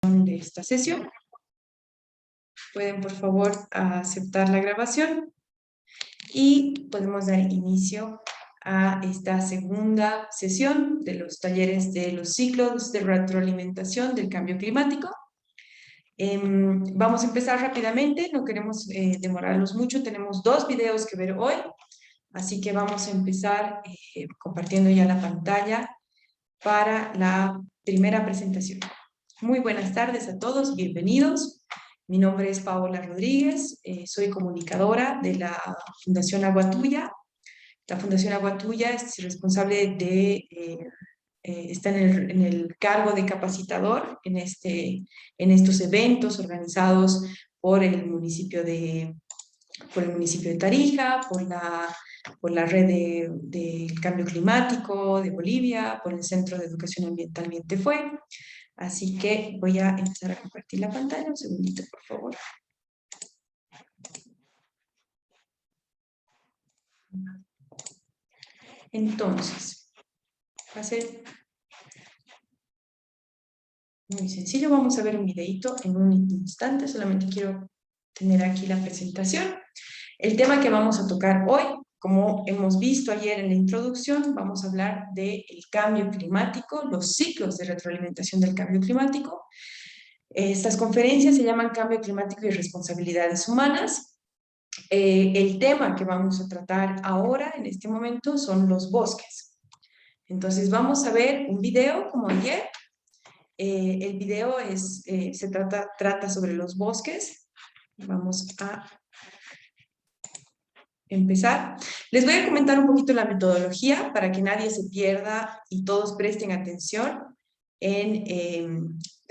De esta sesión. Pueden, por favor, aceptar la grabación y podemos dar inicio a esta segunda sesión de los talleres de los ciclos de retroalimentación del cambio climático. Vamos a empezar rápidamente, no queremos demorarlos mucho, tenemos 2 videos que ver hoy, así que vamos a empezar compartiendo ya la pantalla para la primera presentación. Muy buenas tardes a todos, bienvenidos. Mi nombre es Paola Rodríguez, soy comunicadora de la Fundación Agua Tuya. La Fundación Agua Tuya es responsable de, está en el cargo de capacitador en estos eventos organizados por el municipio de Tarija, por la red del cambio climático de Bolivia, por el Centro de Educación Ambiental Vientefue. Así que voy a empezar a compartir la pantalla. Un segundito, por favor. Entonces, va a ser muy sencillo. Vamos a ver un videito en un instante. Solamente quiero tener aquí la presentación. El tema que vamos a tocar hoy, como hemos visto ayer en la introducción, vamos a hablar del cambio climático, los ciclos de retroalimentación del cambio climático. Estas conferencias se llaman Cambio Climático y Responsabilidades Humanas. El tema que vamos a tratar ahora, en este momento, son los bosques. Entonces vamos a ver un video como ayer. El video trata sobre los bosques. Vamos a empezar. Les voy a comentar un poquito la metodología para que nadie se pierda y todos presten atención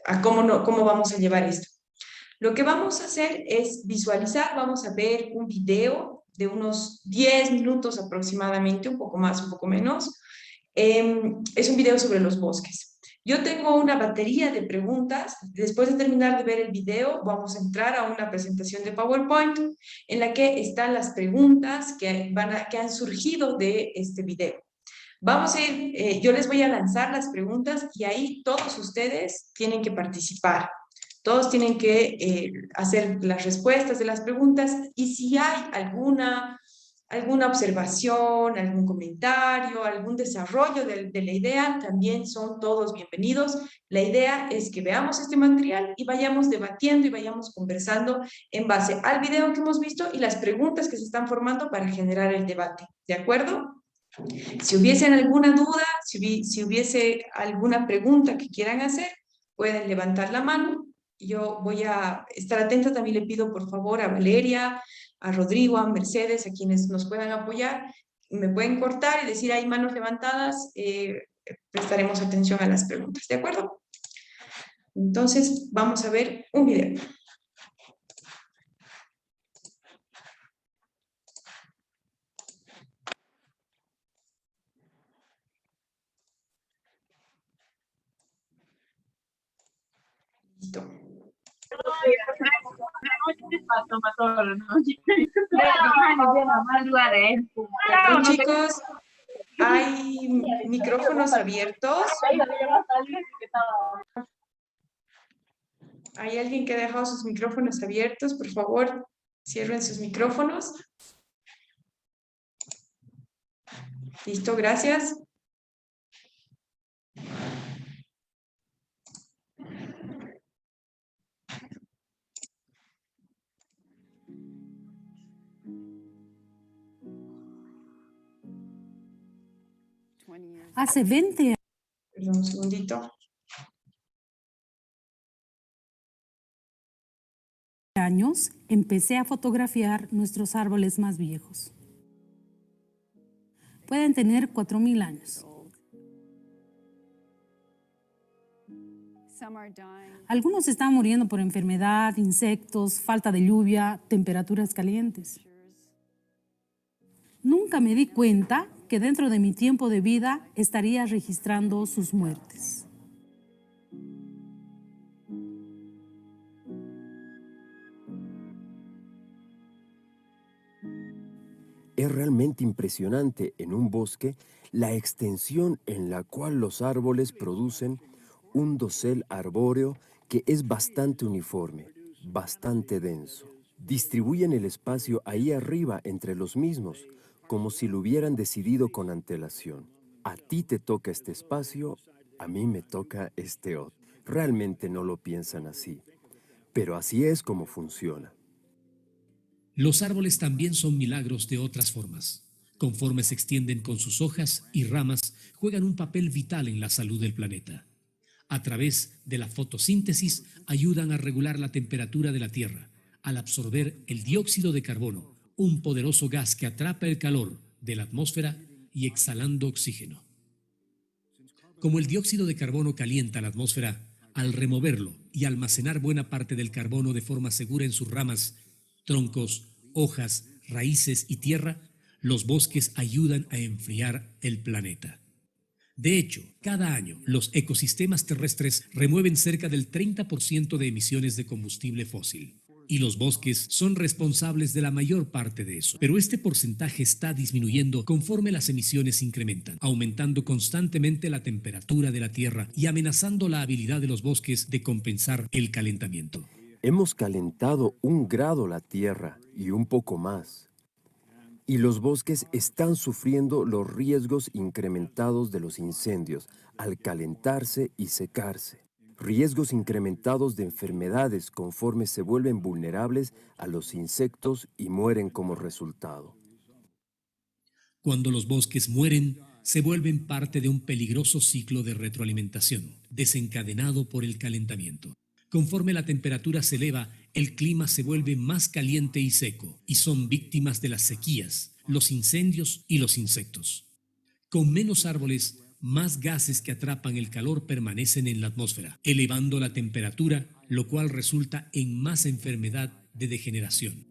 a cómo vamos a llevar esto. Lo que vamos a hacer es visualizar, vamos a ver un video de unos 10 minutos aproximadamente, un poco más, un poco menos. Es un video sobre los bosques. Yo tengo una batería de preguntas. Después de terminar de ver el video, vamos a entrar a una presentación de PowerPoint en la que están las preguntas que han surgido de este video. Vamos a ir, yo les voy a lanzar las preguntas y ahí todos ustedes tienen que participar. Todos tienen que hacer las respuestas de las preguntas y si hay alguna observación, algún comentario, algún desarrollo de la idea, también son todos bienvenidos. La idea es que veamos este material y vayamos debatiendo y vayamos conversando en base al video que hemos visto y las preguntas que se están formando para generar el debate. ¿De acuerdo? Si hubiesen alguna duda, si hubiese alguna pregunta que quieran hacer, pueden levantar la mano. Yo voy a estar atenta. También le pido por favor a Valeria, a Rodrigo, a Mercedes, a quienes nos puedan apoyar. Me pueden cortar y decir hay manos levantadas, prestaremos atención a las preguntas. ¿De acuerdo? Entonces vamos a ver un video. Listo. Chicos, ¿hay micrófonos abiertos? ¿Hay alguien que ha dejado sus micrófonos abiertos? Por favor, cierren sus micrófonos. Listo, gracias. Hace 20 Perdón, un segundito. años empecé a fotografiar nuestros árboles más viejos. Pueden tener 4.000 años. Algunos están muriendo por enfermedad, insectos, falta de lluvia, temperaturas calientes. Nunca me di cuenta que dentro de mi tiempo de vida estaría registrando sus muertes. Es realmente impresionante en un bosque la extensión en la cual los árboles producen un dosel arbóreo que es bastante uniforme, bastante denso. Distribuyen el espacio ahí arriba entre los mismos, como si lo hubieran decidido con antelación. A ti te toca este espacio, a mí me toca este otro. Realmente no lo piensan así, pero así es como funciona. Los árboles también son milagros de otras formas. Conforme se extienden con sus hojas y ramas, juegan un papel vital en la salud del planeta. A través de la fotosíntesis ayudan a regular la temperatura de la Tierra, al absorber el dióxido de carbono, un poderoso gas que atrapa el calor de la atmósfera y exhalando oxígeno. Como el dióxido de carbono calienta la atmósfera, al removerlo y almacenar buena parte del carbono de forma segura en sus ramas, troncos, hojas, raíces y tierra, los bosques ayudan a enfriar el planeta. De hecho, cada año los ecosistemas terrestres remueven cerca del 30% de emisiones de combustible fósil. Y los bosques son responsables de la mayor parte de eso. Pero este porcentaje está disminuyendo conforme las emisiones incrementan, aumentando constantemente la temperatura de la Tierra y amenazando la habilidad de los bosques de compensar el calentamiento. Hemos calentado 1 grado la Tierra y un poco más. Y los bosques están sufriendo los riesgos incrementados de los incendios al calentarse y secarse. Riesgos incrementados de enfermedades conforme se vuelven vulnerables a los insectos y mueren como resultado. Cuando los bosques mueren, se vuelven parte de un peligroso ciclo de retroalimentación, desencadenado por el calentamiento. Conforme la temperatura se eleva, el clima se vuelve más caliente y seco, y son víctimas de las sequías, los incendios y los insectos. Con menos árboles, más gases que atrapan el calor permanecen en la atmósfera, elevando la temperatura, lo cual resulta en más enfermedad de degeneración.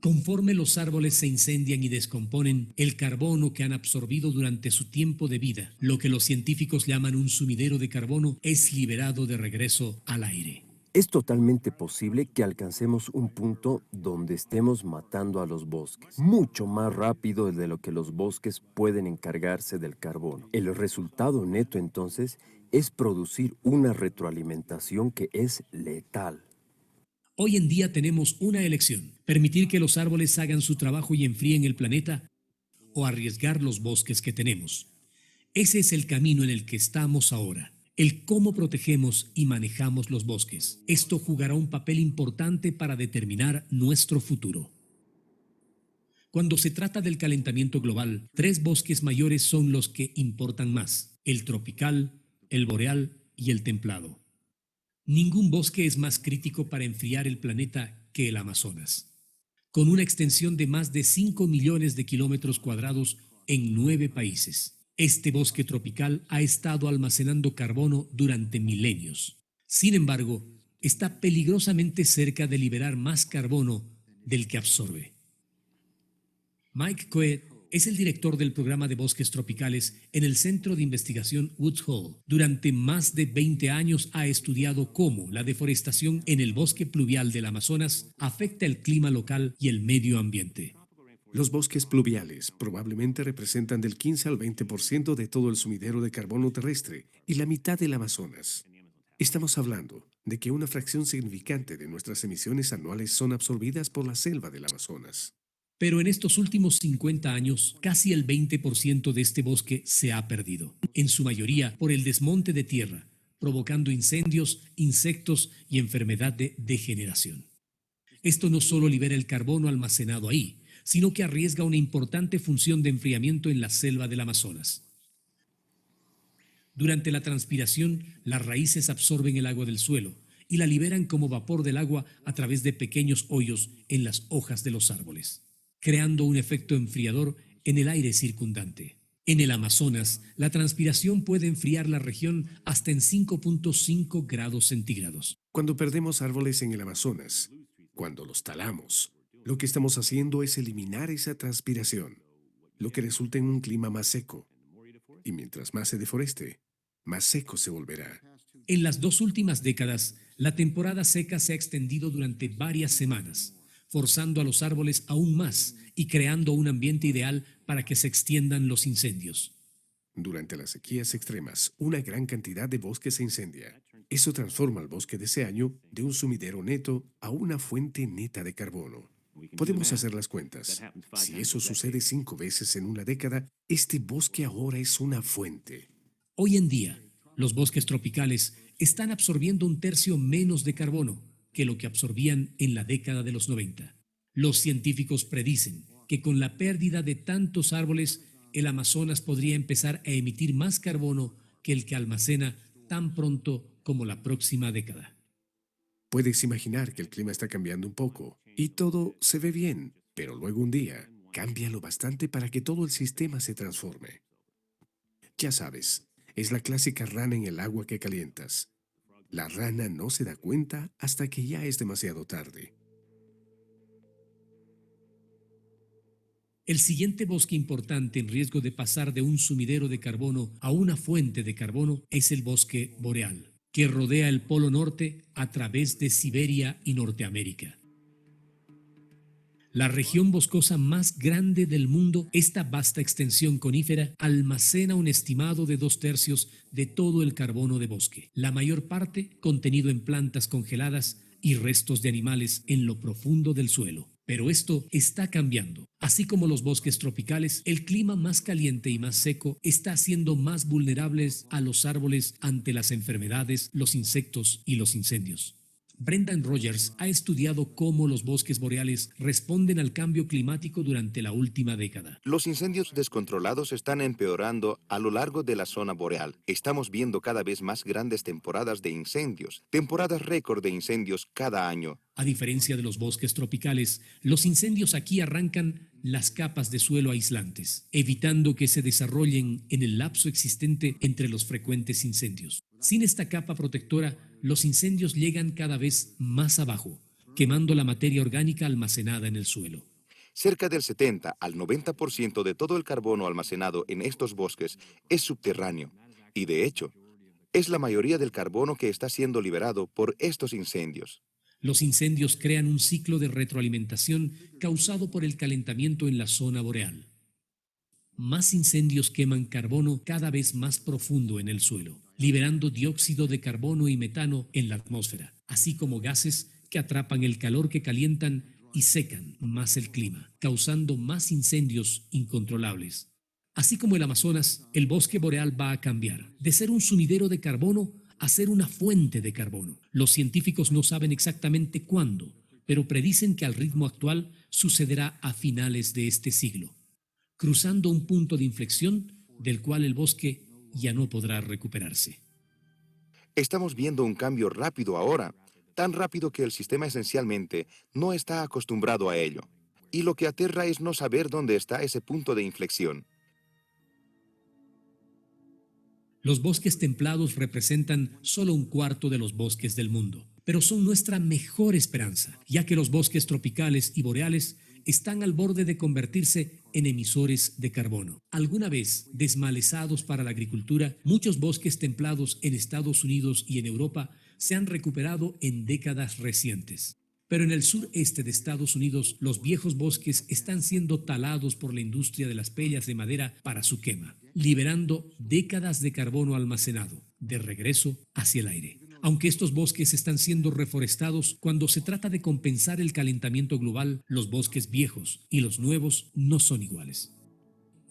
Conforme los árboles se incendian y descomponen, el carbono que han absorbido durante su tiempo de vida, lo que los científicos llaman un sumidero de carbono, es liberado de regreso al aire. Es totalmente posible que alcancemos un punto donde estemos matando a los bosques, mucho más rápido de lo que los bosques pueden encargarse del carbono. El resultado neto entonces es producir una retroalimentación que es letal. Hoy en día tenemos una elección: permitir que los árboles hagan su trabajo y enfríen el planeta, o arriesgar los bosques que tenemos. Ese es el camino en el que estamos ahora. El cómo protegemos y manejamos los bosques. Esto jugará un papel importante para determinar nuestro futuro. Cuando se trata del calentamiento global, 3 bosques mayores son los que importan más: el tropical, el boreal y el templado. Ningún bosque es más crítico para enfriar el planeta que el Amazonas, con una extensión de más de 5 millones de kilómetros cuadrados en 9 países. Este bosque tropical ha estado almacenando carbono durante milenios. Sin embargo, está peligrosamente cerca de liberar más carbono del que absorbe. Mike Coe es el director del programa de bosques tropicales en el Centro de Investigación Woods Hole. Durante más de 20 años ha estudiado cómo la deforestación en el bosque pluvial del Amazonas afecta el clima local y el medio ambiente. Los bosques pluviales probablemente representan del 15 al 20% de todo el sumidero de carbono terrestre y la mitad del Amazonas. Estamos hablando de que una fracción significante de nuestras emisiones anuales son absorbidas por la selva del Amazonas. Pero en estos últimos 50 años, casi el 20% de este bosque se ha perdido, en su mayoría por el desmonte de tierra, provocando incendios, insectos y enfermedad de degeneración. Esto no solo libera el carbono almacenado ahí, sino que arriesga una importante función de enfriamiento en la selva del Amazonas. Durante la transpiración, las raíces absorben el agua del suelo y la liberan como vapor del agua a través de pequeños hoyos en las hojas de los árboles, creando un efecto enfriador en el aire circundante. En el Amazonas, la transpiración puede enfriar la región hasta en 5.5 grados centígrados. Cuando perdemos árboles en el Amazonas, cuando los talamos, lo que estamos haciendo es eliminar esa transpiración, lo que resulta en un clima más seco. Y mientras más se deforeste, más seco se volverá. En las 2 últimas décadas, la temporada seca se ha extendido durante varias semanas, forzando a los árboles aún más y creando un ambiente ideal para que se extiendan los incendios. Durante las sequías extremas, una gran cantidad de bosques se incendia. Eso transforma el bosque de ese año de un sumidero neto a una fuente neta de carbono. Podemos hacer las cuentas. Si eso sucede 5 veces en una década, este bosque ahora es una fuente. Hoy en día, los bosques tropicales están absorbiendo 1/3 menos de carbono que lo que absorbían en la década de los 90. Los científicos predicen que con la pérdida de tantos árboles, el Amazonas podría empezar a emitir más carbono que el que almacena tan pronto como la próxima década. Puedes imaginar que el clima está cambiando un poco y todo se ve bien, pero luego un día cambia lo bastante para que todo el sistema se transforme. Ya sabes, es la clásica rana en el agua que calientas. La rana no se da cuenta hasta que ya es demasiado tarde. El siguiente bosque importante en riesgo de pasar de un sumidero de carbono a una fuente de carbono es el bosque boreal, que rodea el Polo Norte a través de Siberia y Norteamérica. La región boscosa más grande del mundo, esta vasta extensión conífera almacena un estimado de 2/3 de todo el carbono de bosque, la mayor parte contenido en plantas congeladas y restos de animales en lo profundo del suelo. Pero esto está cambiando. Así como los bosques tropicales, el clima más caliente y más seco está haciendo más vulnerables a los árboles ante las enfermedades, los insectos y los incendios. Brendan Rogers ha estudiado cómo los bosques boreales responden al cambio climático durante la última década. Los incendios descontrolados están empeorando a lo largo de la zona boreal. Estamos viendo cada vez más grandes temporadas de incendios, temporadas récord de incendios cada año. A diferencia de los bosques tropicales, los incendios aquí arrancan las capas de suelo aislantes, evitando que se desarrollen en el lapso existente entre los frecuentes incendios. Sin esta capa protectora, los incendios llegan cada vez más abajo, quemando la materia orgánica almacenada en el suelo. Cerca del 70 al 90% de todo el carbono almacenado en estos bosques es subterráneo. Y de hecho, es la mayoría del carbono que está siendo liberado por estos incendios. Los incendios crean un ciclo de retroalimentación causado por el calentamiento en la zona boreal. Más incendios queman carbono cada vez más profundo en el suelo, liberando dióxido de carbono y metano en la atmósfera, así como gases que atrapan el calor que calientan y secan más el clima, causando más incendios incontrolables. Así como el Amazonas, el bosque boreal va a cambiar de ser un sumidero de carbono a ser una fuente de carbono. Los científicos no saben exactamente cuándo, pero predicen que al ritmo actual sucederá a finales de este siglo, cruzando un punto de inflexión del cual el bosque ya no podrá recuperarse. Estamos viendo un cambio rápido ahora, tan rápido que el sistema esencialmente no está acostumbrado a ello. Y lo que aterra es no saber dónde está ese punto de inflexión. Los bosques templados representan solo 1/4 de los bosques del mundo, pero son nuestra mejor esperanza, ya que los bosques tropicales y boreales están al borde de convertirse en emisores de carbono. Alguna vez desmalezados para la agricultura, muchos bosques templados en Estados Unidos y en Europa se han recuperado en décadas recientes. Pero en el sureste de Estados Unidos, los viejos bosques están siendo talados por la industria de las pellas de madera para su quema, liberando décadas de carbono almacenado, de regreso hacia el aire. Aunque estos bosques están siendo reforestados, cuando se trata de compensar el calentamiento global, los bosques viejos y los nuevos no son iguales.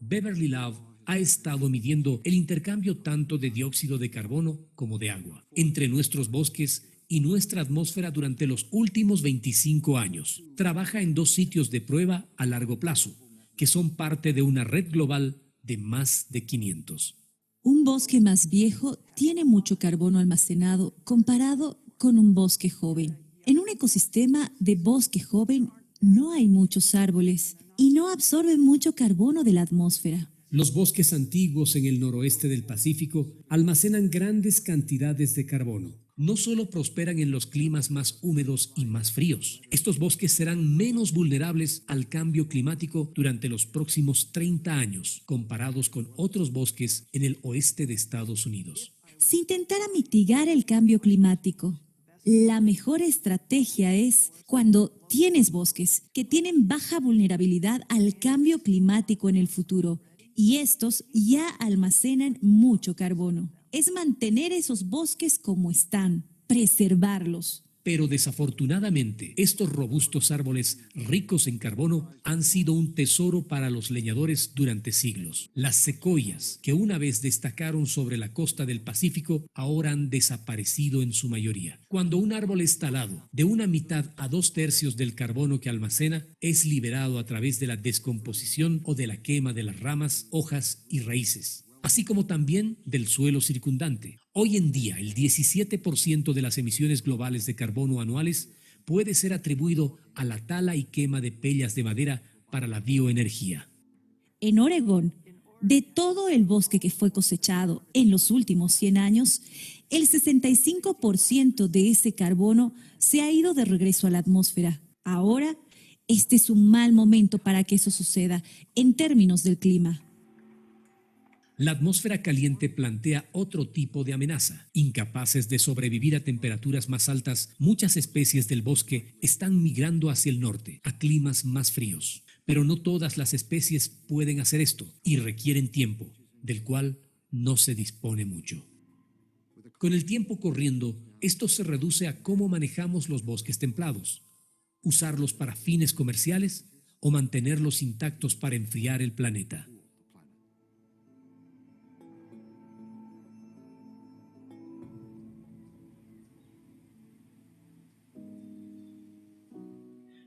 Beverly Love ha estado midiendo el intercambio tanto de dióxido de carbono como de agua entre nuestros bosques y nuestra atmósfera durante los últimos 25 años. Trabaja en 2 sitios de prueba a largo plazo, que son parte de una red global de más de 500. Un bosque más viejo tiene mucho carbono almacenado comparado con un bosque joven. En un ecosistema de bosque joven no hay muchos árboles y no absorben mucho carbono de la atmósfera. Los bosques antiguos en el noroeste del Pacífico almacenan grandes cantidades de carbono. No solo prosperan en los climas más húmedos y más fríos. Estos bosques serán menos vulnerables al cambio climático durante los próximos 30 años, comparados con otros bosques en el oeste de Estados Unidos. Si intentara mitigar el cambio climático, la mejor estrategia es cuando tienes bosques que tienen baja vulnerabilidad al cambio climático en el futuro, y estos ya almacenan mucho carbono. es mantener esos bosques como están, preservarlos. Pero desafortunadamente, estos robustos árboles ricos en carbono han sido un tesoro para los leñadores durante siglos. Las secoyas, que una vez destacaron sobre la costa del Pacífico, ahora han desaparecido en su mayoría. Cuando un árbol es talado, de una mitad a 2/3 del carbono que almacena es liberado a través de la descomposición o de la quema de las ramas, hojas y raíces, así como también del suelo circundante. Hoy en día, el 17% de las emisiones globales de carbono anuales puede ser atribuido a la tala y quema de pellas de madera para la bioenergía. En Oregón, de todo el bosque que fue cosechado en los últimos 100 años, el 65% de ese carbono se ha ido de regreso a la atmósfera. Ahora, este es un mal momento para que eso suceda en términos del clima. La atmósfera caliente plantea otro tipo de amenaza. Incapaces de sobrevivir a temperaturas más altas, muchas especies del bosque están migrando hacia el norte, a climas más fríos. Pero no todas las especies pueden hacer esto y requieren tiempo, del cual no se dispone mucho. Con el tiempo corriendo, esto se reduce a cómo manejamos los bosques templados. Usarlos para fines comerciales o mantenerlos intactos para enfriar el planeta.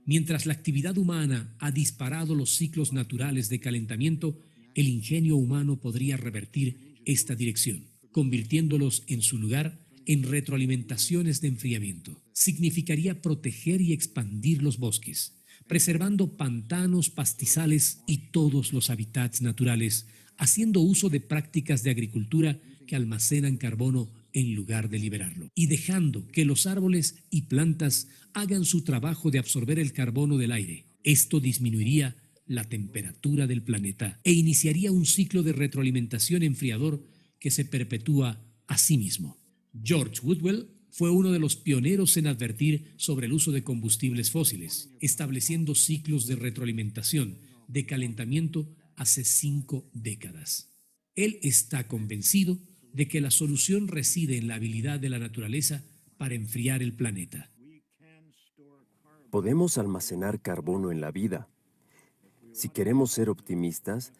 Mientras la actividad humana ha disparado los ciclos naturales de calentamiento, el ingenio humano podría revertir esta dirección, convirtiéndolos en su lugar en retroalimentaciones de enfriamiento. Significaría proteger y expandir los bosques, preservando pantanos, pastizales y todos los hábitats naturales, haciendo uso de prácticas de agricultura que almacenan carbono en lugar de liberarlo, y dejando que los árboles y plantas hagan su trabajo de absorber el carbono del aire. Esto disminuiría la temperatura del planeta e iniciaría un ciclo de retroalimentación enfriador que se perpetúa a sí mismo. George Woodwell fue uno de los pioneros en advertir sobre el uso de combustibles fósiles, estableciendo ciclos de retroalimentación de calentamiento hace 5 décadas. Él está convencido de que la solución reside en la habilidad de la naturaleza para enfriar el planeta. Podemos almacenar carbono en la vida. Si queremos ser optimistas,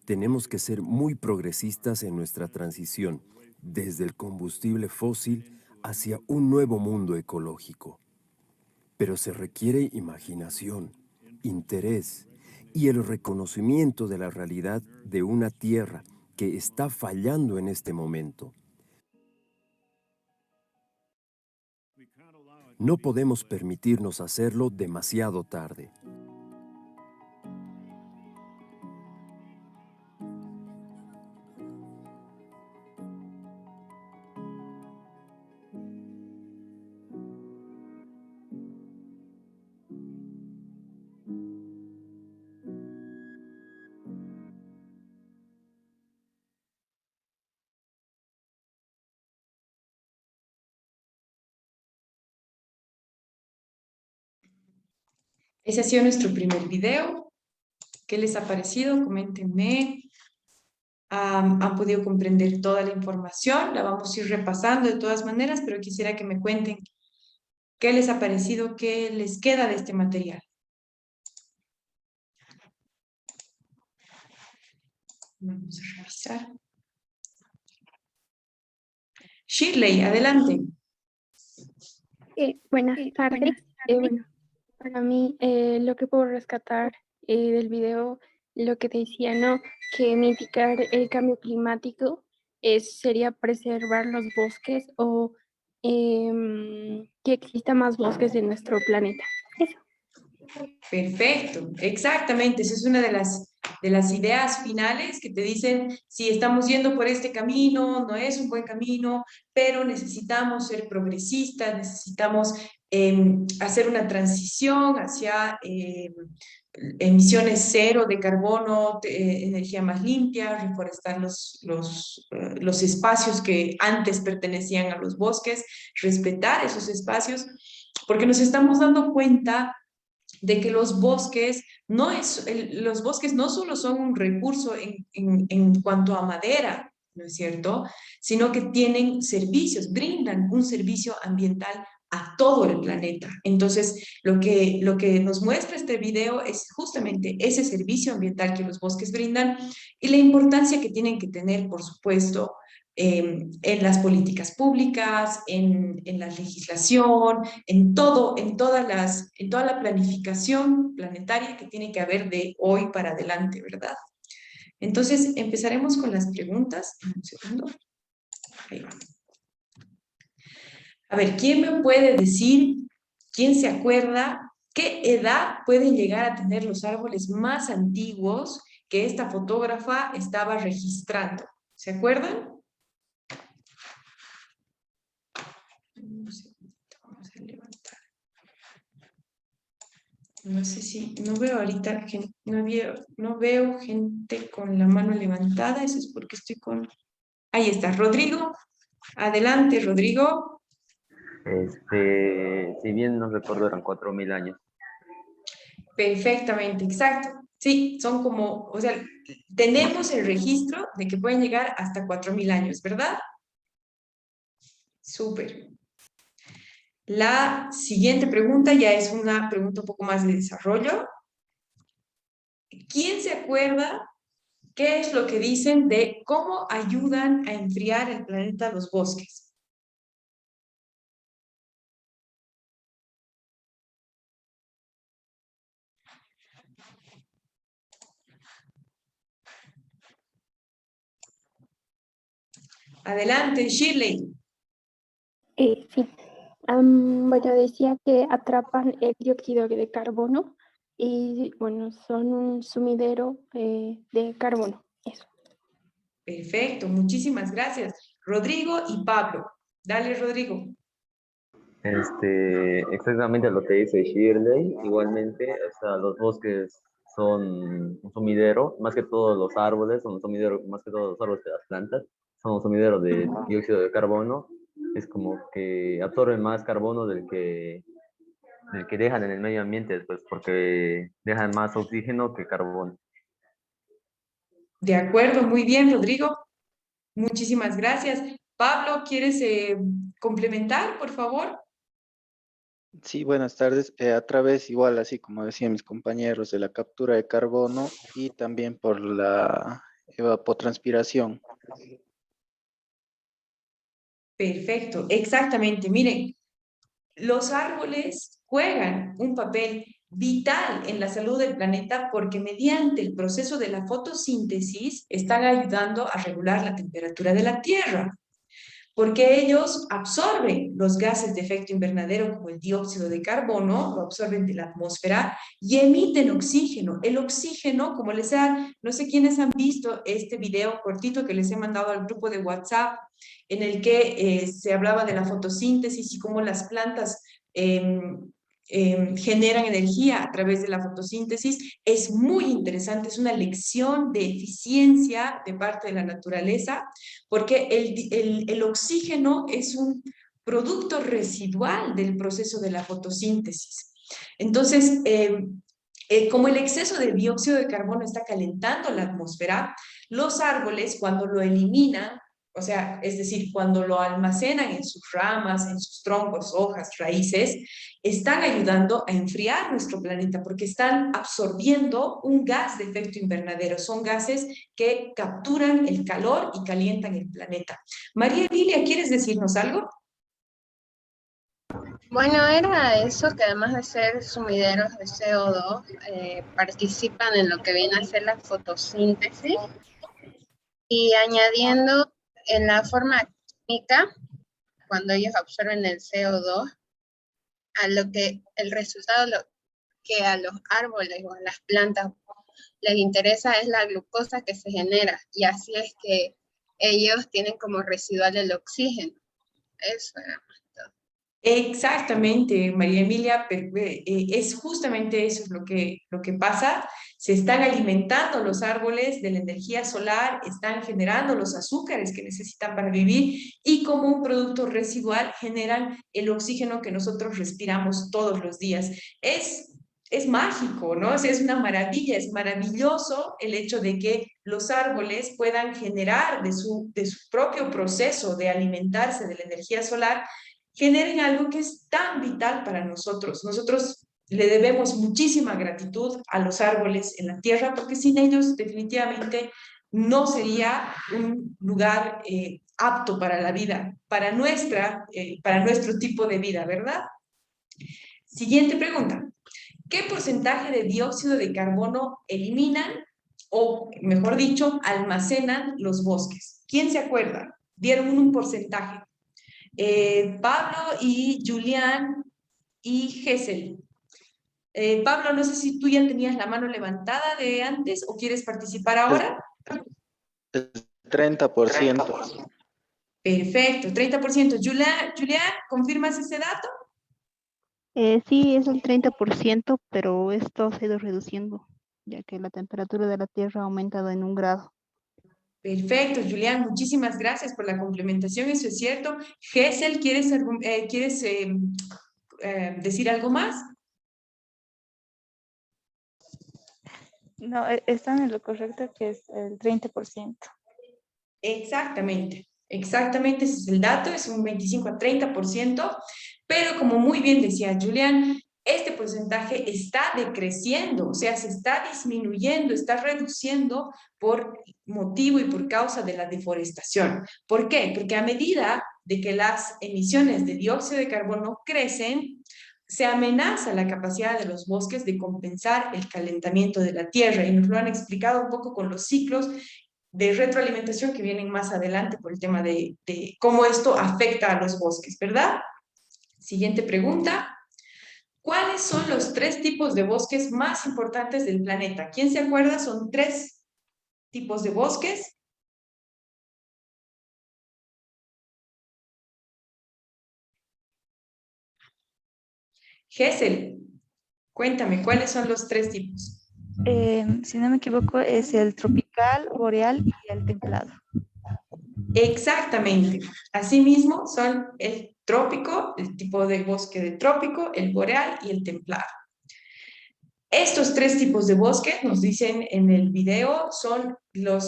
tenemos que ser muy progresistas en nuestra transición desde el combustible fósil hacia un nuevo mundo ecológico. Pero se requiere imaginación, interés y el reconocimiento de la realidad de una tierra que está fallando en este momento. No podemos permitirnos hacerlo demasiado tarde. Ese ha sido nuestro primer video. ¿Qué les ha parecido? Coméntenme. ¿Han podido comprender toda la información? La vamos a ir repasando de todas maneras, pero quisiera que me cuenten qué les ha parecido, qué les queda de este material. Vamos a revisar. Shirley, adelante. Buenas tardes. Bueno, para mí lo que puedo rescatar del video, lo que decía, ¿no? Que mitigar el cambio climático sería preservar los bosques o que exista más bosques en nuestro planeta. Eso. Perfecto, exactamente. Esa es una de las ideas finales que te dicen si estamos yendo por este camino, no es un buen camino, pero necesitamos ser progresistas, necesitamos hacer una transición hacia emisiones cero de carbono, energía más limpia, reforestar los espacios que antes pertenecían a los bosques, respetar esos espacios, porque nos estamos dando cuenta de que los bosques no solo son un recurso en cuanto a madera, ¿no es cierto? Sino que tienen servicios, brindan un servicio ambiental a todo el planeta. Entonces, lo que nos muestra este video es justamente ese servicio ambiental que los bosques brindan y la importancia que tienen que tener, por supuesto, en las políticas públicas, en la legislación, en toda la planificación planetaria que tiene que haber de hoy para adelante, ¿verdad? Entonces, empezaremos con las preguntas. Un segundo. Ahí va. A ver, ¿quién me puede decir, quién se acuerda, qué edad pueden llegar a tener los árboles más antiguos que esta fotógrafa estaba registrando? ¿Se acuerdan? Un segundito, vamos a levantar. No sé si, no veo ahorita, no veo gente con la mano levantada, eso es porque estoy con... Ahí está, Rodrigo. Adelante, Rodrigo. Si bien no recuerdo, eran 4000 años. Perfectamente, exacto. Sí, son como, o sea, tenemos el registro de que pueden llegar hasta 4000 años, ¿verdad? Súper. La siguiente pregunta ya es una pregunta un poco más de desarrollo. ¿Quién se acuerda qué es lo que dicen de cómo ayudan a enfriar el planeta los bosques? Adelante, Shirley. Sí. Bueno, decía que atrapan el dióxido de carbono y, bueno, son un sumidero de carbono. Eso. Perfecto, muchísimas gracias. Rodrigo y Pablo. Dale, Rodrigo. Exactamente lo que dice Shirley. Igualmente, o sea, los bosques son un sumidero, más que todos los árboles, son un sumidero, más que todos los árboles de las plantas, son un sumidero de dióxido de carbono. Es como que absorben más carbono del que dejan en el medio ambiente, pues, porque dejan más oxígeno que carbono. De acuerdo, muy bien, Rodrigo. Muchísimas gracias. Pablo, ¿quieres complementar, por favor? Sí, buenas tardes. A través, igual, así como decían mis compañeros, de la captura de carbono y también por la evapotranspiración. Perfecto, exactamente. Miren, los árboles juegan un papel vital en la salud del planeta porque mediante el proceso de la fotosíntesis están ayudando a regular la temperatura de la Tierra, porque ellos absorben los gases de efecto invernadero como el dióxido de carbono, lo absorben de la atmósfera y emiten oxígeno. El oxígeno, como les ha, no sé quiénes han visto este video cortito que les he mandado al grupo de WhatsApp, en el que se hablaba de la fotosíntesis y cómo las plantas generan energía a través de la fotosíntesis. Es muy interesante, es una lección de eficiencia de parte de la naturaleza, porque el oxígeno es un producto residual del proceso de la fotosíntesis. Entonces, como el exceso de dióxido de carbono está calentando la atmósfera, los árboles cuando lo eliminan, o sea, es decir, cuando lo almacenan en sus ramas, en sus troncos, hojas, raíces, están ayudando a enfriar nuestro planeta porque están absorbiendo un gas de efecto invernadero. Son gases que capturan el calor y calientan el planeta. María Emilia, ¿quieres decirnos algo? Bueno, era eso, que además de ser sumideros de CO2, participan en lo que viene a ser la fotosíntesis y añadiendo en la forma química, cuando ellos absorben el CO2, a lo que el resultado que a los árboles o a las plantas les interesa es la glucosa que se genera, y así es que ellos tienen como residual el oxígeno. Eso era. Exactamente, María Emilia, es justamente eso lo que pasa. Se están alimentando los árboles de la energía solar, están generando los azúcares que necesitan para vivir y como un producto residual generan el oxígeno que nosotros respiramos todos los días. es mágico, ¿no? O sea, es una maravilla, es maravilloso el hecho de que los árboles puedan generar de su propio proceso de alimentarse de la energía solar, generen algo que es tan vital para nosotros. Nosotros le debemos muchísima gratitud a los árboles en la tierra, porque sin ellos definitivamente no sería un lugar apto para la vida, para nuestro tipo de vida, ¿verdad? Siguiente pregunta. ¿Qué porcentaje de dióxido de carbono eliminan, o mejor dicho, almacenan los bosques? ¿Quién se acuerda? Dieron un porcentaje. Pablo y Julián y Gesell. Pablo, no sé si tú ya tenías la mano levantada de antes o quieres participar ahora. El 30%. Perfecto, 30%. Julián, ¿confirmas ese dato? Sí, es el 30%, pero esto se ha ido reduciendo, ya que la temperatura de la Tierra ha aumentado en 1 grado. Perfecto, Julián, muchísimas gracias por la complementación, eso es cierto. Gesell, ¿quieres decir algo más? No, están en lo correcto, que es el 30%. Exactamente, exactamente ese es el dato, es un 25 a 30%, pero como muy bien decía Julián, este porcentaje está decreciendo, o sea, se está disminuyendo, está reduciendo por motivo y por causa de la deforestación. ¿Por qué? Porque a medida de que las emisiones de dióxido de carbono crecen, se amenaza la capacidad de los bosques de compensar el calentamiento de la tierra, y nos lo han explicado un poco con los ciclos de retroalimentación que vienen más adelante por el tema de cómo esto afecta a los bosques, ¿verdad? Siguiente pregunta. ¿Cuáles son los 3 tipos de bosques más importantes del planeta? ¿Quién se acuerda? Son 3 tipos de bosques. Gesell, cuéntame, ¿cuáles son los 3 tipos? Si no me equivoco, es el tropical, boreal y el templado. Exactamente. Asimismo, son el trópico, el tipo de bosque de trópico, el boreal y el templado. Estos 3 tipos de bosque, nos dicen en el video, son la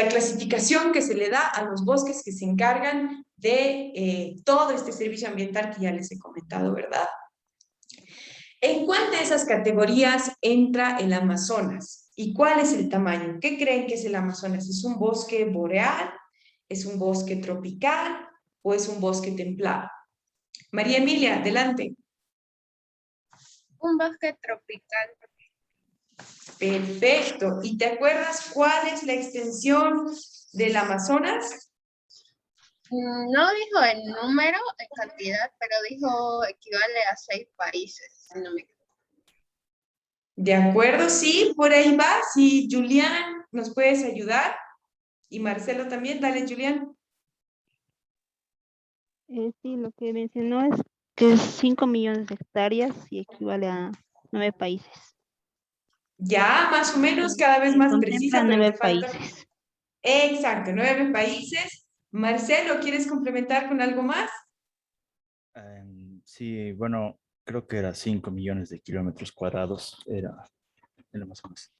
clasificación que se le da a los bosques que se encargan de todo este servicio ambiental que ya les he comentado, ¿verdad? ¿En cuál de esas categorías entra el Amazonas? ¿Y cuál es el tamaño? ¿Qué creen que es el Amazonas? ¿Es un bosque boreal? ¿Es un bosque tropical? ¿O es un bosque templado? María Emilia, adelante. Un bosque tropical. Perfecto. ¿Y te acuerdas cuál es la extensión del Amazonas? No dijo el número, en cantidad, pero dijo equivale a 6 países, si no me equivoco. De acuerdo, sí, por ahí va. Sí, Julián, ¿nos puedes ayudar? Y Marcelo también. Dale, Julián. Sí, lo que mencionó es que es 5 millones de hectáreas y equivale a 9 países. Ya, más o menos, cada vez más precisa, pero 9 te falta. países. Exacto, 9 países. Marcelo, ¿quieres complementar con algo más? Sí, bueno, creo que era 5 millones de kilómetros cuadrados, era el Amazonas.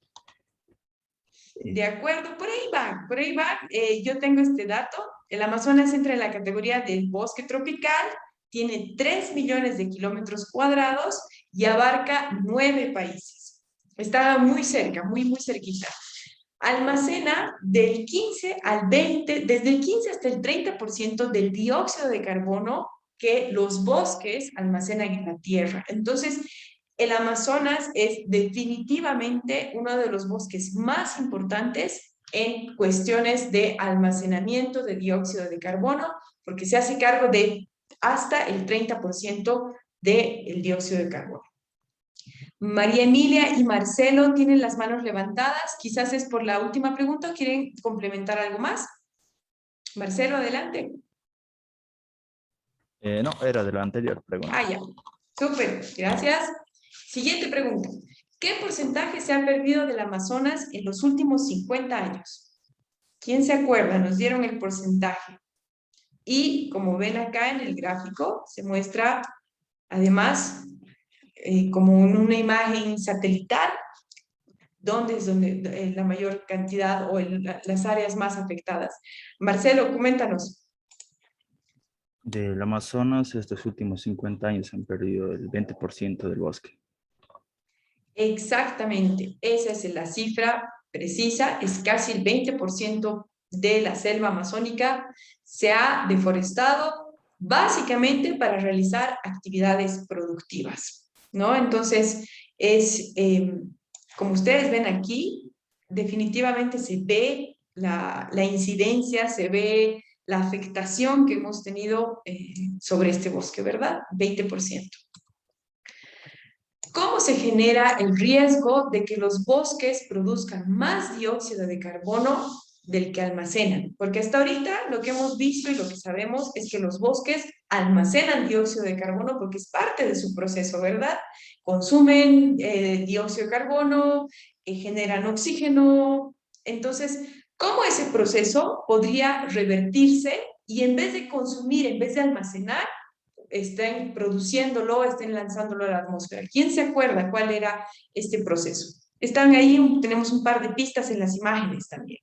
De acuerdo, por ahí va, por ahí va. Yo tengo este dato. El Amazonas entra en la categoría del bosque tropical, tiene 3 millones de kilómetros cuadrados y abarca 9 países. Está muy cerca, muy, muy cerquita. Almacena del 15 al 20, desde el 15 hasta el 30% del dióxido de carbono que los bosques almacenan en la tierra. Entonces, el Amazonas es definitivamente uno de los bosques más importantes en cuestiones de almacenamiento de dióxido de carbono, porque se hace cargo de hasta el 30% del dióxido de carbono. María Emilia y Marcelo tienen las manos levantadas. Quizás es por la última pregunta o quieren complementar algo más. Marcelo, adelante. No, era de la anterior pregunta. Ah, ya. Súper, gracias. Siguiente pregunta. ¿Qué porcentaje se ha perdido del Amazonas en los últimos 50 años? ¿Quién se acuerda? Nos dieron el porcentaje. Y como ven acá en el gráfico, se muestra además como en una imagen satelital, dónde es donde la mayor cantidad o las áreas más afectadas. Marcelo, coméntanos. Del Amazonas, estos últimos 50 años han perdido el 20% del bosque. Exactamente, esa es la cifra precisa, es casi el 20% de la selva amazónica se ha deforestado básicamente para realizar actividades productivas, ¿no? Entonces, como ustedes ven aquí, definitivamente se ve la incidencia, se ve la afectación que hemos tenido sobre este bosque, ¿verdad? 20%. ¿Cómo se genera el riesgo de que los bosques produzcan más dióxido de carbono del que almacenan? Porque hasta ahorita lo que hemos visto y lo que sabemos es que los bosques almacenan dióxido de carbono porque es parte de su proceso, ¿verdad? Consumen dióxido de carbono, generan oxígeno. Entonces, ¿cómo ese proceso podría revertirse y en vez de consumir, en vez de almacenar, estén produciéndolo, estén lanzándolo a la atmósfera? ¿Quién se acuerda cuál era este proceso? Están ahí, tenemos un par de pistas en las imágenes también.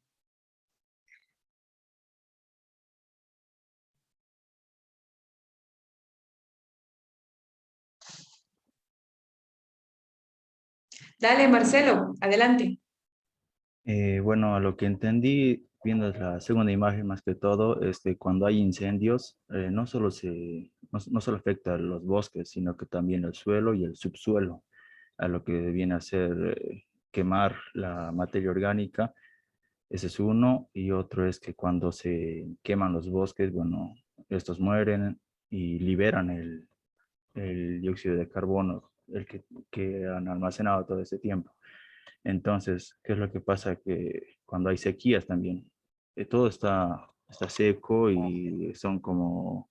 Dale, Marcelo, adelante. Bueno, a lo que entendí, viendo la segunda imagen más que todo, cuando hay incendios, no solo no solo afecta a los bosques, sino que también el suelo y el subsuelo, a lo que viene a ser quemar la materia orgánica. Ese es uno, y otro es que cuando se queman los bosques, bueno, estos mueren y liberan el dióxido de carbono, que han almacenado todo ese tiempo. Entonces, ¿qué es lo que pasa? Que cuando hay sequías también, todo está seco y son como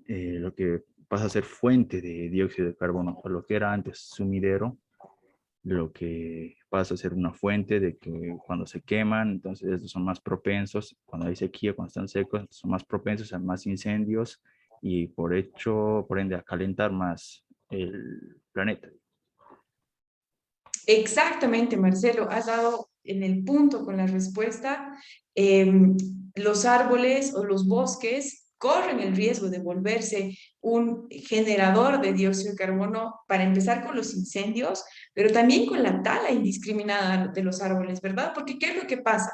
lo que pasa a ser fuente de dióxido de carbono, o lo que era antes sumidero, lo que pasa a ser una fuente de que cuando se queman, entonces estos son más propensos, cuando hay sequía, cuando están secos, son más propensos a más incendios y por ende a calentar más el planeta. Exactamente, Marcelo, has dado en el punto con la respuesta. Los árboles o los bosques corren el riesgo de volverse un generador de dióxido de carbono, para empezar con los incendios, pero también con la tala indiscriminada de los árboles, ¿verdad? Porque ¿qué es lo que pasa?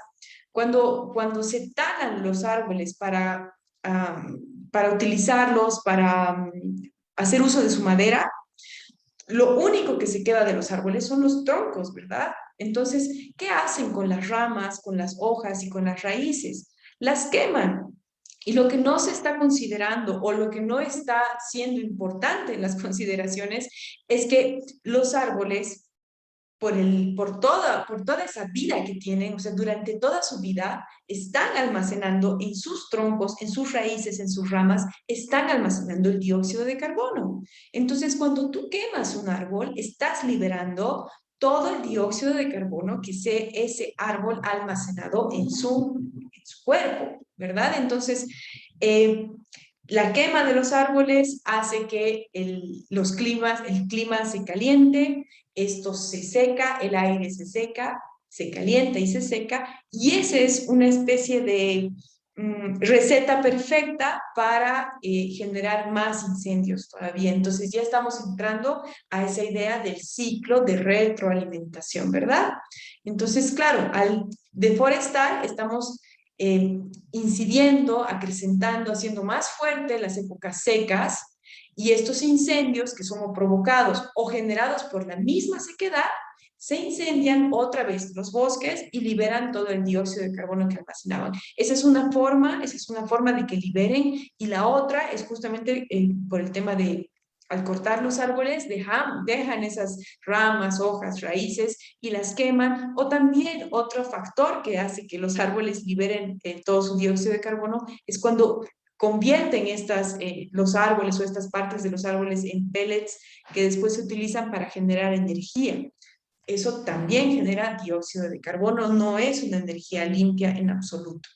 Cuando se talan los árboles para utilizarlos, para hacer uso de su madera, lo único que se queda de los árboles son los troncos, ¿verdad? Entonces, ¿qué hacen con las ramas, con las hojas y con las raíces? Las queman. Y lo que no se está considerando o lo que no está siendo importante en las consideraciones es que los árboles, por toda esa vida que tienen, o sea, durante toda su vida, están almacenando en sus troncos, en sus raíces, en sus ramas, están almacenando el dióxido de carbono. Entonces, cuando tú quemas un árbol, estás liberando todo el dióxido de carbono que ese árbol ha almacenado en su cuerpo, ¿verdad? Entonces, la quema de los árboles hace que el clima se caliente, esto se seca, el aire se seca, se calienta y se seca, y esa es una especie de receta perfecta para generar más incendios todavía. Entonces ya estamos entrando a esa idea del ciclo de retroalimentación, ¿verdad? Entonces, claro, al deforestar estamos incidiendo, acrecentando, haciendo más fuerte las épocas secas, y estos incendios que son provocados o generados por la misma sequedad, se incendian otra vez los bosques y liberan todo el dióxido de carbono que almacenaban. Esa es una forma de que liberen, y la otra es justamente por el tema de, al cortar los árboles, dejan esas ramas, hojas, raíces y las queman. O también otro factor que hace que los árboles liberen todo su dióxido de carbono es cuando convierten los árboles o estas partes de los árboles en pellets que después se utilizan para generar energía. Eso también genera dióxido de carbono, no es una energía limpia en absoluto.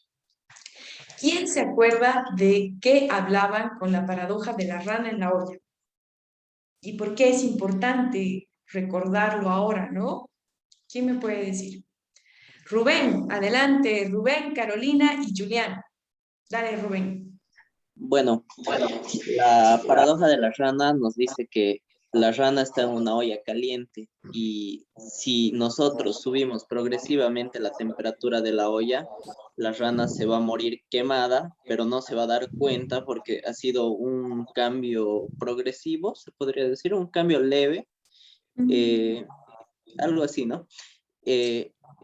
¿Quién se acuerda de qué hablaban con la paradoja de la rana en la olla? y por qué es importante recordarlo ahora, ¿no? ¿Quién me puede decir? Rubén, adelante, Rubén, Carolina y Julián. Dale, Rubén. Bueno, la paradoja de la rana nos dice que la rana está en una olla caliente y si nosotros subimos progresivamente la temperatura de la olla, la rana se va a morir quemada, pero no se va a dar cuenta porque ha sido un cambio progresivo, se podría decir, un cambio leve, algo así, ¿no?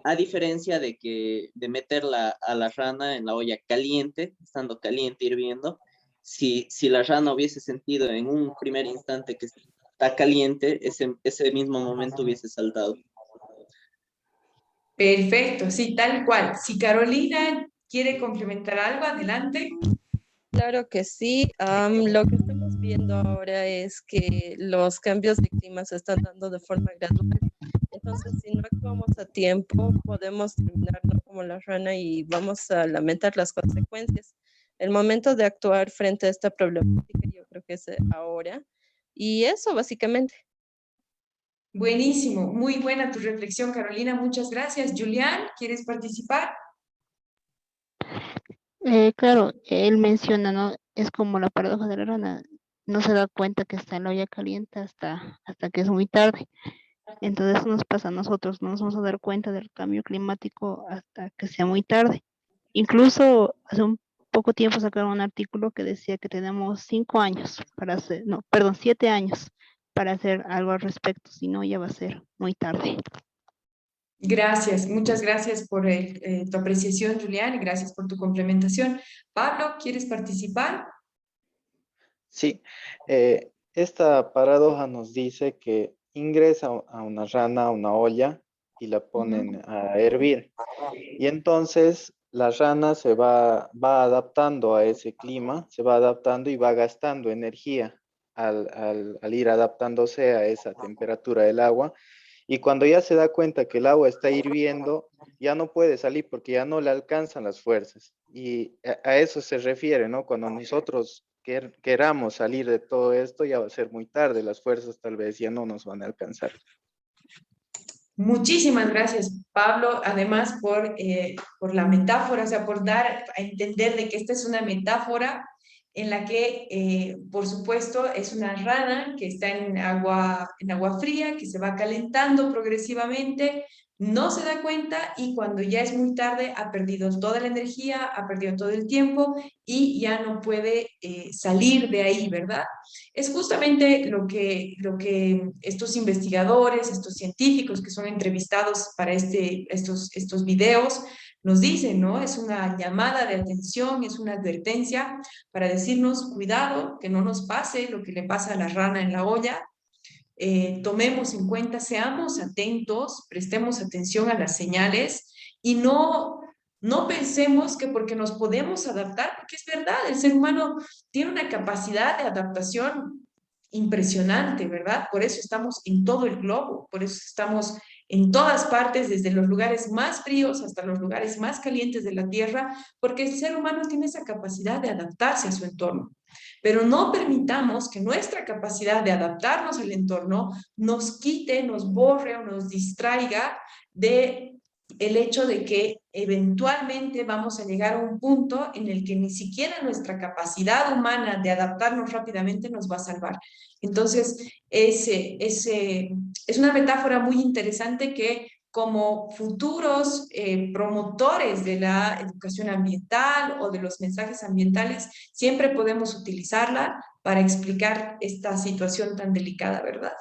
A diferencia de meterla a la rana en la olla caliente, estando caliente, hirviendo, si la rana hubiese sentido en un primer instante que está caliente, ese mismo momento hubiese saltado. Perfecto, sí, tal cual. Si Carolina quiere complementar algo, adelante. Claro que sí. Lo que estamos viendo ahora es que los cambios de clima se están dando de forma gradual. Entonces, si no actuamos a tiempo, podemos terminar como la rana y vamos a lamentar las consecuencias. El momento de actuar frente a esta problemática yo creo que es ahora. Y eso, básicamente. Buenísimo, muy buena tu reflexión, Carolina, muchas gracias. Julián, ¿quieres participar? Claro, él menciona, ¿no? Es como la paradoja de la rana. No se da cuenta que está en la olla caliente hasta que es muy tarde. Entonces eso nos pasa a nosotros, no nos vamos a dar cuenta del cambio climático hasta que sea muy tarde. Incluso hace un poco tiempo sacaron un artículo que decía que tenemos 5 años para hacer, no, perdón, 7 años para hacer algo al respecto, si no ya va a ser muy tarde. Gracias, muchas gracias por tu apreciación, Julián, y gracias por tu complementación. Pablo, ¿quieres participar? Sí, esta paradoja nos dice que ingresa a una rana a una olla y la ponen a hervir. Y entonces la rana se va adaptando a ese clima, se va adaptando y va gastando energía al ir adaptándose a esa temperatura del agua. Y cuando ya se da cuenta que el agua está hirviendo, ya no puede salir porque ya no le alcanzan las fuerzas. Y a eso se refiere, ¿no? Cuando nosotros queramos salir de todo esto, ya va a ser muy tarde, las fuerzas tal vez ya no nos van a alcanzar. Muchísimas gracias, Pablo, además por la metáfora, o sea, por dar a entender de que esta es una metáfora en la que, por supuesto, es una rana que está en agua fría, que se va calentando progresivamente, no se da cuenta y cuando ya es muy tarde ha perdido toda la energía, ha perdido todo el tiempo y ya no puede salir de ahí, ¿verdad? Es justamente lo que estos investigadores, estos científicos que son entrevistados para estos videos nos dicen, ¿no? Es una llamada de atención, es una advertencia para decirnos, cuidado, que no nos pase lo que le pasa a la rana en la olla, tomemos en cuenta, seamos atentos, prestemos atención a las señales y no pensemos que porque nos podemos adaptar, porque es verdad, el ser humano tiene una capacidad de adaptación impresionante, ¿verdad? Por eso estamos en todo el globo, por eso estamos en todas partes, desde los lugares más fríos hasta los lugares más calientes de la Tierra, porque el ser humano tiene esa capacidad de adaptarse a su entorno. Pero no permitamos que nuestra capacidad de adaptarnos al entorno nos quite, nos borre o nos distraiga de el hecho de que eventualmente vamos a llegar a un punto en el que ni siquiera nuestra capacidad humana de adaptarnos rápidamente nos va a salvar. Entonces, es una metáfora muy interesante que como futuros promotores de la educación ambiental o de los mensajes ambientales, siempre podemos utilizarla para explicar esta situación tan delicada, ¿verdad?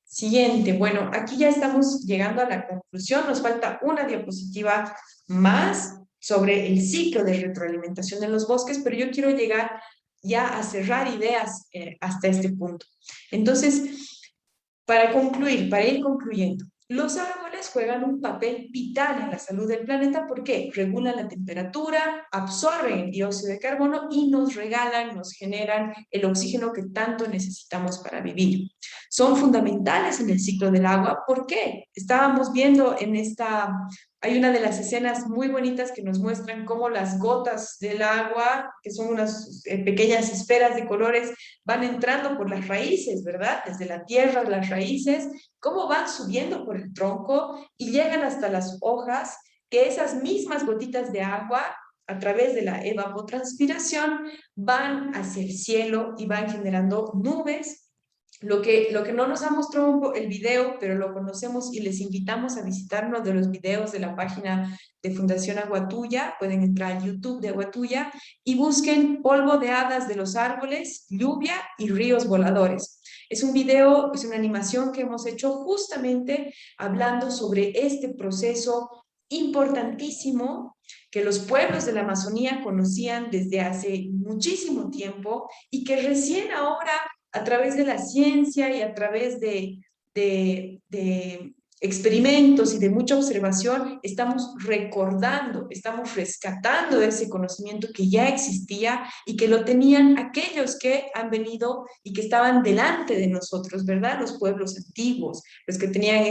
Siguiente, bueno, aquí ya estamos llegando a la conclusión, nos falta una diapositiva más sobre el ciclo de retroalimentación en los bosques, pero yo quiero llegar ya a cerrar ideas hasta este punto. Entonces, para concluir, para ir concluyendo, los árboles juegan un papel vital en la salud del planeta porque regulan la temperatura, absorben el dióxido de carbono y nos regalan, nos generan el oxígeno que tanto necesitamos para vivir. Son fundamentales en el ciclo del agua. ¿Por qué? Estábamos viendo en esta Hay una de las escenas muy bonitas que nos muestran cómo las gotas del agua, que son unas pequeñas esferas de colores, van entrando por las raíces, ¿verdad? Desde la tierra, las raíces, cómo van subiendo por el tronco y llegan hasta las hojas, que esas mismas gotitas de agua, a través de la evapotranspiración, van hacia el cielo y van generando nubes. Lo que no nos ha mostrado el video, pero lo conocemos y les invitamos a visitar uno de los videos de la página de Fundación Aguatuya. Pueden entrar al YouTube de Aguatuya y busquen polvo de hadas de los árboles, lluvia y ríos voladores. Es un video, es una animación que hemos hecho justamente hablando sobre este proceso importantísimo que los pueblos de la Amazonía conocían desde hace muchísimo tiempo y que recién ahora, a través de la ciencia y a través de experimentos y de mucha observación, estamos recordando, estamos rescatando ese conocimiento que ya existía y que lo tenían aquellos que han venido y que estaban delante de nosotros, ¿verdad? Los pueblos antiguos, los que tenían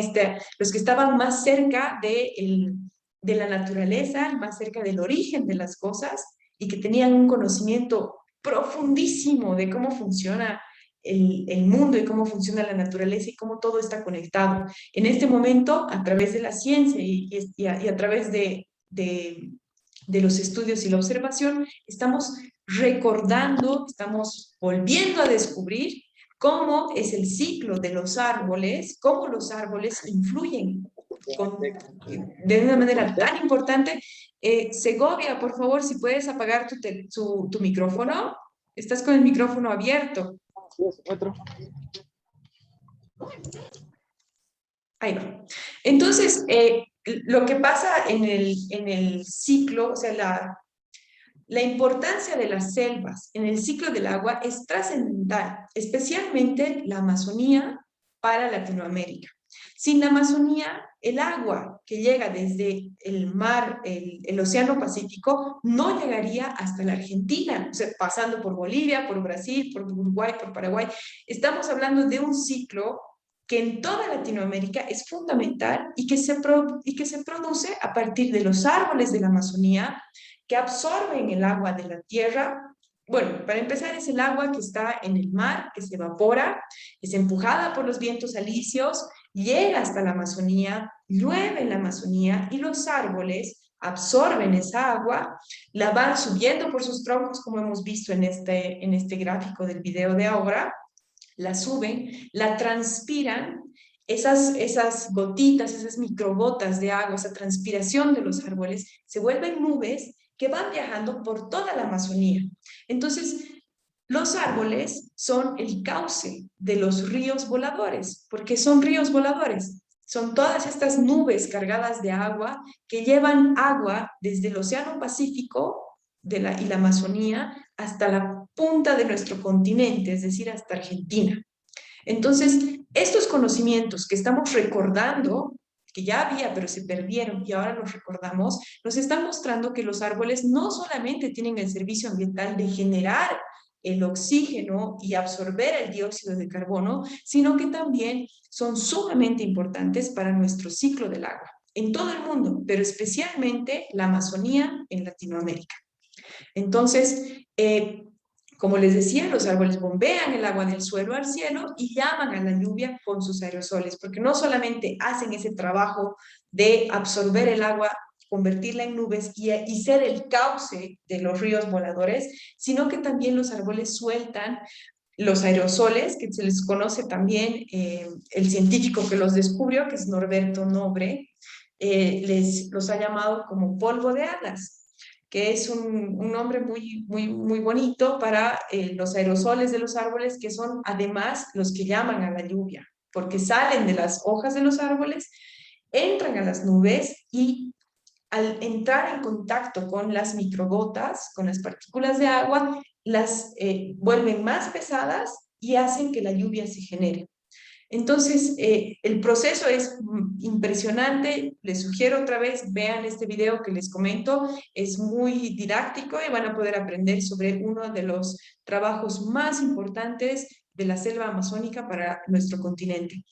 los que estaban más cerca de la naturaleza, más cerca del origen de las cosas y que tenían un conocimiento profundísimo de cómo funciona el mundo y cómo funciona la naturaleza y cómo todo está conectado. En este momento, a través de la ciencia y a través de los estudios y la observación, estamos recordando, estamos volviendo a descubrir cómo es el ciclo de los árboles, cómo los árboles influyen de una manera tan importante. Segovia, por favor, si puedes apagar tu micrófono. Estás con el micrófono abierto. Ahí va. Entonces, lo que pasa en el ciclo, o sea, la importancia de las selvas en el ciclo del agua es trascendental, especialmente la Amazonía para Latinoamérica. Sin la Amazonía, el agua que llega desde el mar, el Océano Pacífico, no llegaría hasta la Argentina, o sea, pasando por Bolivia, por Brasil, por Uruguay, por Paraguay. Estamos hablando de un ciclo que en toda Latinoamérica es fundamental y que se produce a partir de los árboles de la Amazonía que absorben el agua de la tierra. Bueno, para empezar es el agua que está en el mar, que se evapora, es empujada por los vientos alisios, llega hasta la Amazonía, llueve en la Amazonía y los árboles absorben esa agua, la van subiendo por sus troncos, como hemos visto en este gráfico del video de ahora, la suben, la transpiran, esas gotitas, esas microgotas de agua, esa transpiración de los árboles, se vuelven nubes que van viajando por toda la Amazonía. Entonces, los árboles son el cauce de los ríos voladores. ¿Por qué son ríos voladores? Son todas estas nubes cargadas de agua que llevan agua desde el Océano Pacífico y la Amazonía hasta la punta de nuestro continente, es decir, hasta Argentina. Entonces, estos conocimientos que estamos recordando, que ya había, pero se perdieron y ahora los recordamos, nos están mostrando que los árboles no solamente tienen el servicio ambiental de generar el oxígeno y absorber el dióxido de carbono, sino que también son sumamente importantes para nuestro ciclo del agua, en todo el mundo, pero especialmente la Amazonía en Latinoamérica. Entonces, como les decía, los árboles bombean el agua del suelo al cielo y llaman a la lluvia con sus aerosoles, porque no solamente hacen ese trabajo de absorber el agua, convertirla en nubes y ser el cauce de los ríos voladores, sino que también los árboles sueltan los aerosoles, que se les conoce también, el científico que los descubrió, que es Norberto Nobre, los ha llamado como polvo de hadas, que es un nombre muy bonito para los aerosoles de los árboles, que son además los que llaman a la lluvia, porque salen de las hojas de los árboles, entran a las nubes y al entrar en contacto con las microgotas, con las partículas de agua, las vuelven más pesadas y hacen que la lluvia se genere. Entonces, el proceso es impresionante. Les sugiero otra vez, vean este video que les comento, es muy didáctico y van a poder aprender sobre uno de los trabajos más importantes de la selva amazónica para nuestro continente.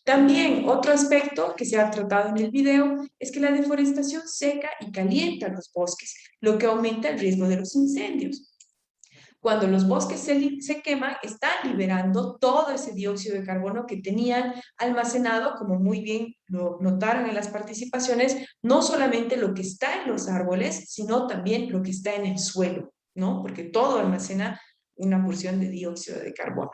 También otro aspecto que se ha tratado en el video es que la deforestación seca y calienta los bosques, lo que aumenta el riesgo de los incendios. Cuando los bosques se queman, están liberando todo ese dióxido de carbono que tenían almacenado, como muy bien lo notaron en las participaciones, no solamente lo que está en los árboles, sino también lo que está en el suelo, ¿no? Porque todo almacena una porción de dióxido de carbono.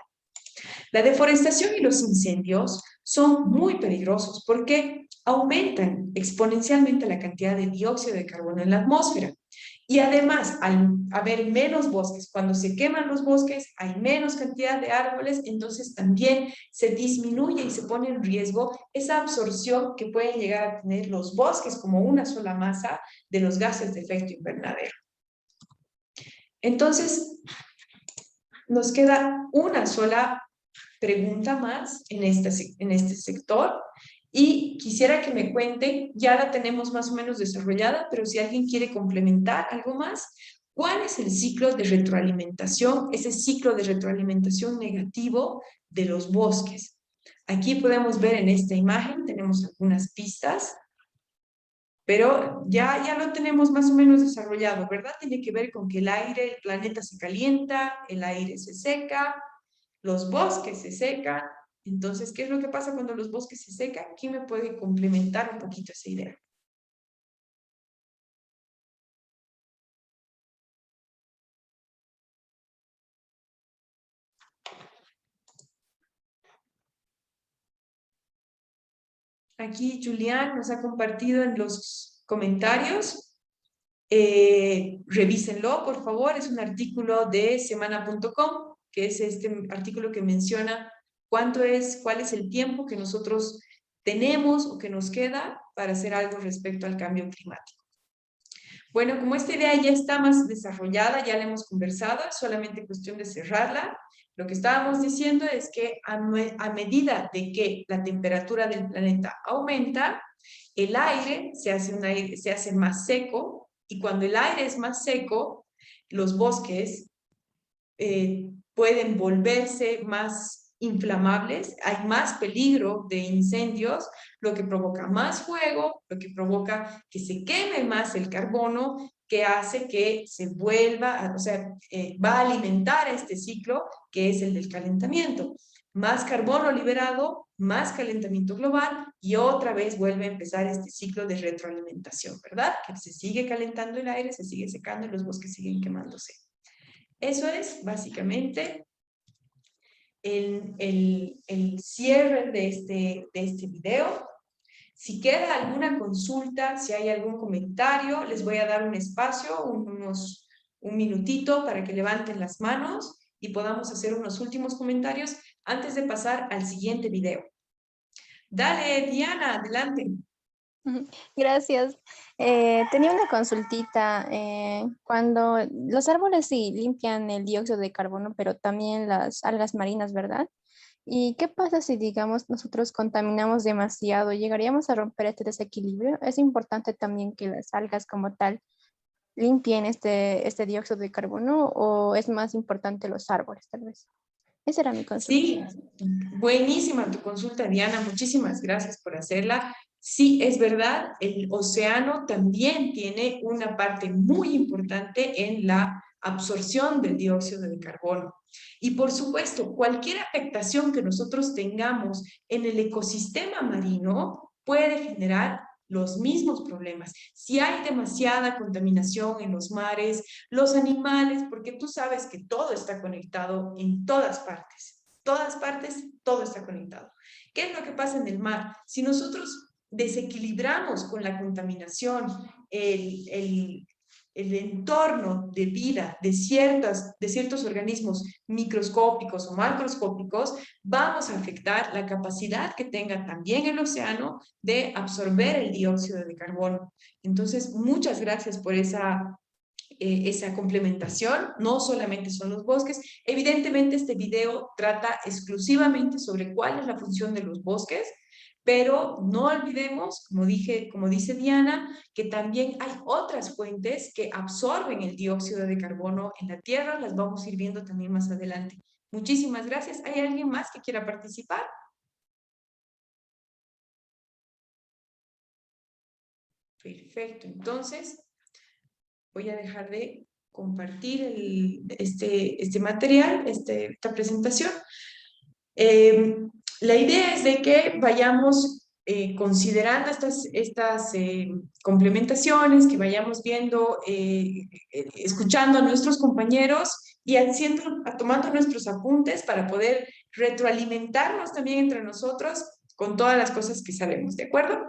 La deforestación y los incendios son muy peligrosos porque aumentan exponencialmente la cantidad de dióxido de carbono en la atmósfera. Y además, al haber menos bosques, cuando se queman los bosques, hay menos cantidad de árboles, entonces también se disminuye y se pone en riesgo esa absorción que pueden llegar a tener los bosques como una sola masa de los gases de efecto invernadero. Entonces, nos queda una sola pregunta más en este sector. Y quisiera que me cuenten, ya la tenemos más o menos desarrollada, pero si alguien quiere complementar algo más, ¿cuál es el ciclo de retroalimentación, ese ciclo de retroalimentación negativo de los bosques? Aquí podemos ver en esta imagen, tenemos algunas pistas, pero ya lo tenemos más o menos desarrollado, ¿verdad? Tiene que ver con que el planeta se calienta, el aire se seca, los bosques se secan. Entonces, ¿qué es lo que pasa cuando los bosques se secan? ¿Quién me puede complementar un poquito esa idea? Aquí Julián nos ha compartido en los comentarios. Revísenlo, por favor. Es un artículo de semana.com, que es este artículo que menciona cuál es el tiempo que nosotros tenemos o que nos queda para hacer algo respecto al cambio climático. Bueno, como esta idea ya está más desarrollada, ya la hemos conversado, es solamente cuestión de cerrarla. Lo que estábamos diciendo es que a medida de que la temperatura del planeta aumenta, el aire se hace más seco, y cuando el aire es más seco, los bosques pueden volverse más inflamables, hay más peligro de incendios, lo que provoca más fuego, lo que provoca que se queme más el carbono, que hace que se vuelva, va a alimentar este ciclo que es el del calentamiento. Más carbono liberado, más calentamiento global, y otra vez vuelve a empezar este ciclo de retroalimentación, ¿verdad? Que se sigue calentando el aire, se sigue secando y los bosques siguen quemándose. Eso es básicamente el cierre de este video. Si queda alguna consulta, si hay algún comentario, les voy a dar un espacio, un minutito para que levanten las manos y podamos hacer unos últimos comentarios antes de pasar al siguiente video. Dale, Diana, adelante. Gracias. Tenía una consultita. Cuando los árboles sí limpian el dióxido de carbono, pero también las algas marinas, ¿verdad? ¿Y qué pasa si, digamos, nosotros contaminamos demasiado? ¿Llegaríamos a romper este desequilibrio? ¿Es importante también que las algas como tal limpien este dióxido de carbono, o es más importante los árboles, tal vez? Esa era mi consulta. Sí, buenísima tu consulta, Diana. Muchísimas gracias por hacerla. Sí, es verdad, el océano también tiene una parte muy importante en la absorción del dióxido de carbono. Y por supuesto, cualquier afectación que nosotros tengamos en el ecosistema marino puede generar los mismos problemas. Si hay demasiada contaminación en los mares, los animales, porque tú sabes que todo está conectado en todas partes, todo está conectado. ¿Qué es lo que pasa en el mar? Si nosotros desequilibramos con la contaminación el entorno de vida de ciertos organismos microscópicos o macroscópicos, vamos a afectar la capacidad que tenga también el océano de absorber el dióxido de carbono. Entonces, muchas gracias por esa complementación. No solamente son los bosques. Evidentemente, este video trata exclusivamente sobre cuál es la función de los bosques, pero no olvidemos, como dice Diana, que también hay otras fuentes que absorben el dióxido de carbono en la Tierra. Las vamos a ir viendo también más adelante. Muchísimas gracias. ¿Hay alguien más que quiera participar? Perfecto, entonces voy a dejar de compartir este material, esta presentación. La idea es de que vayamos considerando estas complementaciones, que vayamos viendo, escuchando a nuestros compañeros y tomando nuestros apuntes para poder retroalimentarnos también entre nosotros con todas las cosas que sabemos, ¿de acuerdo?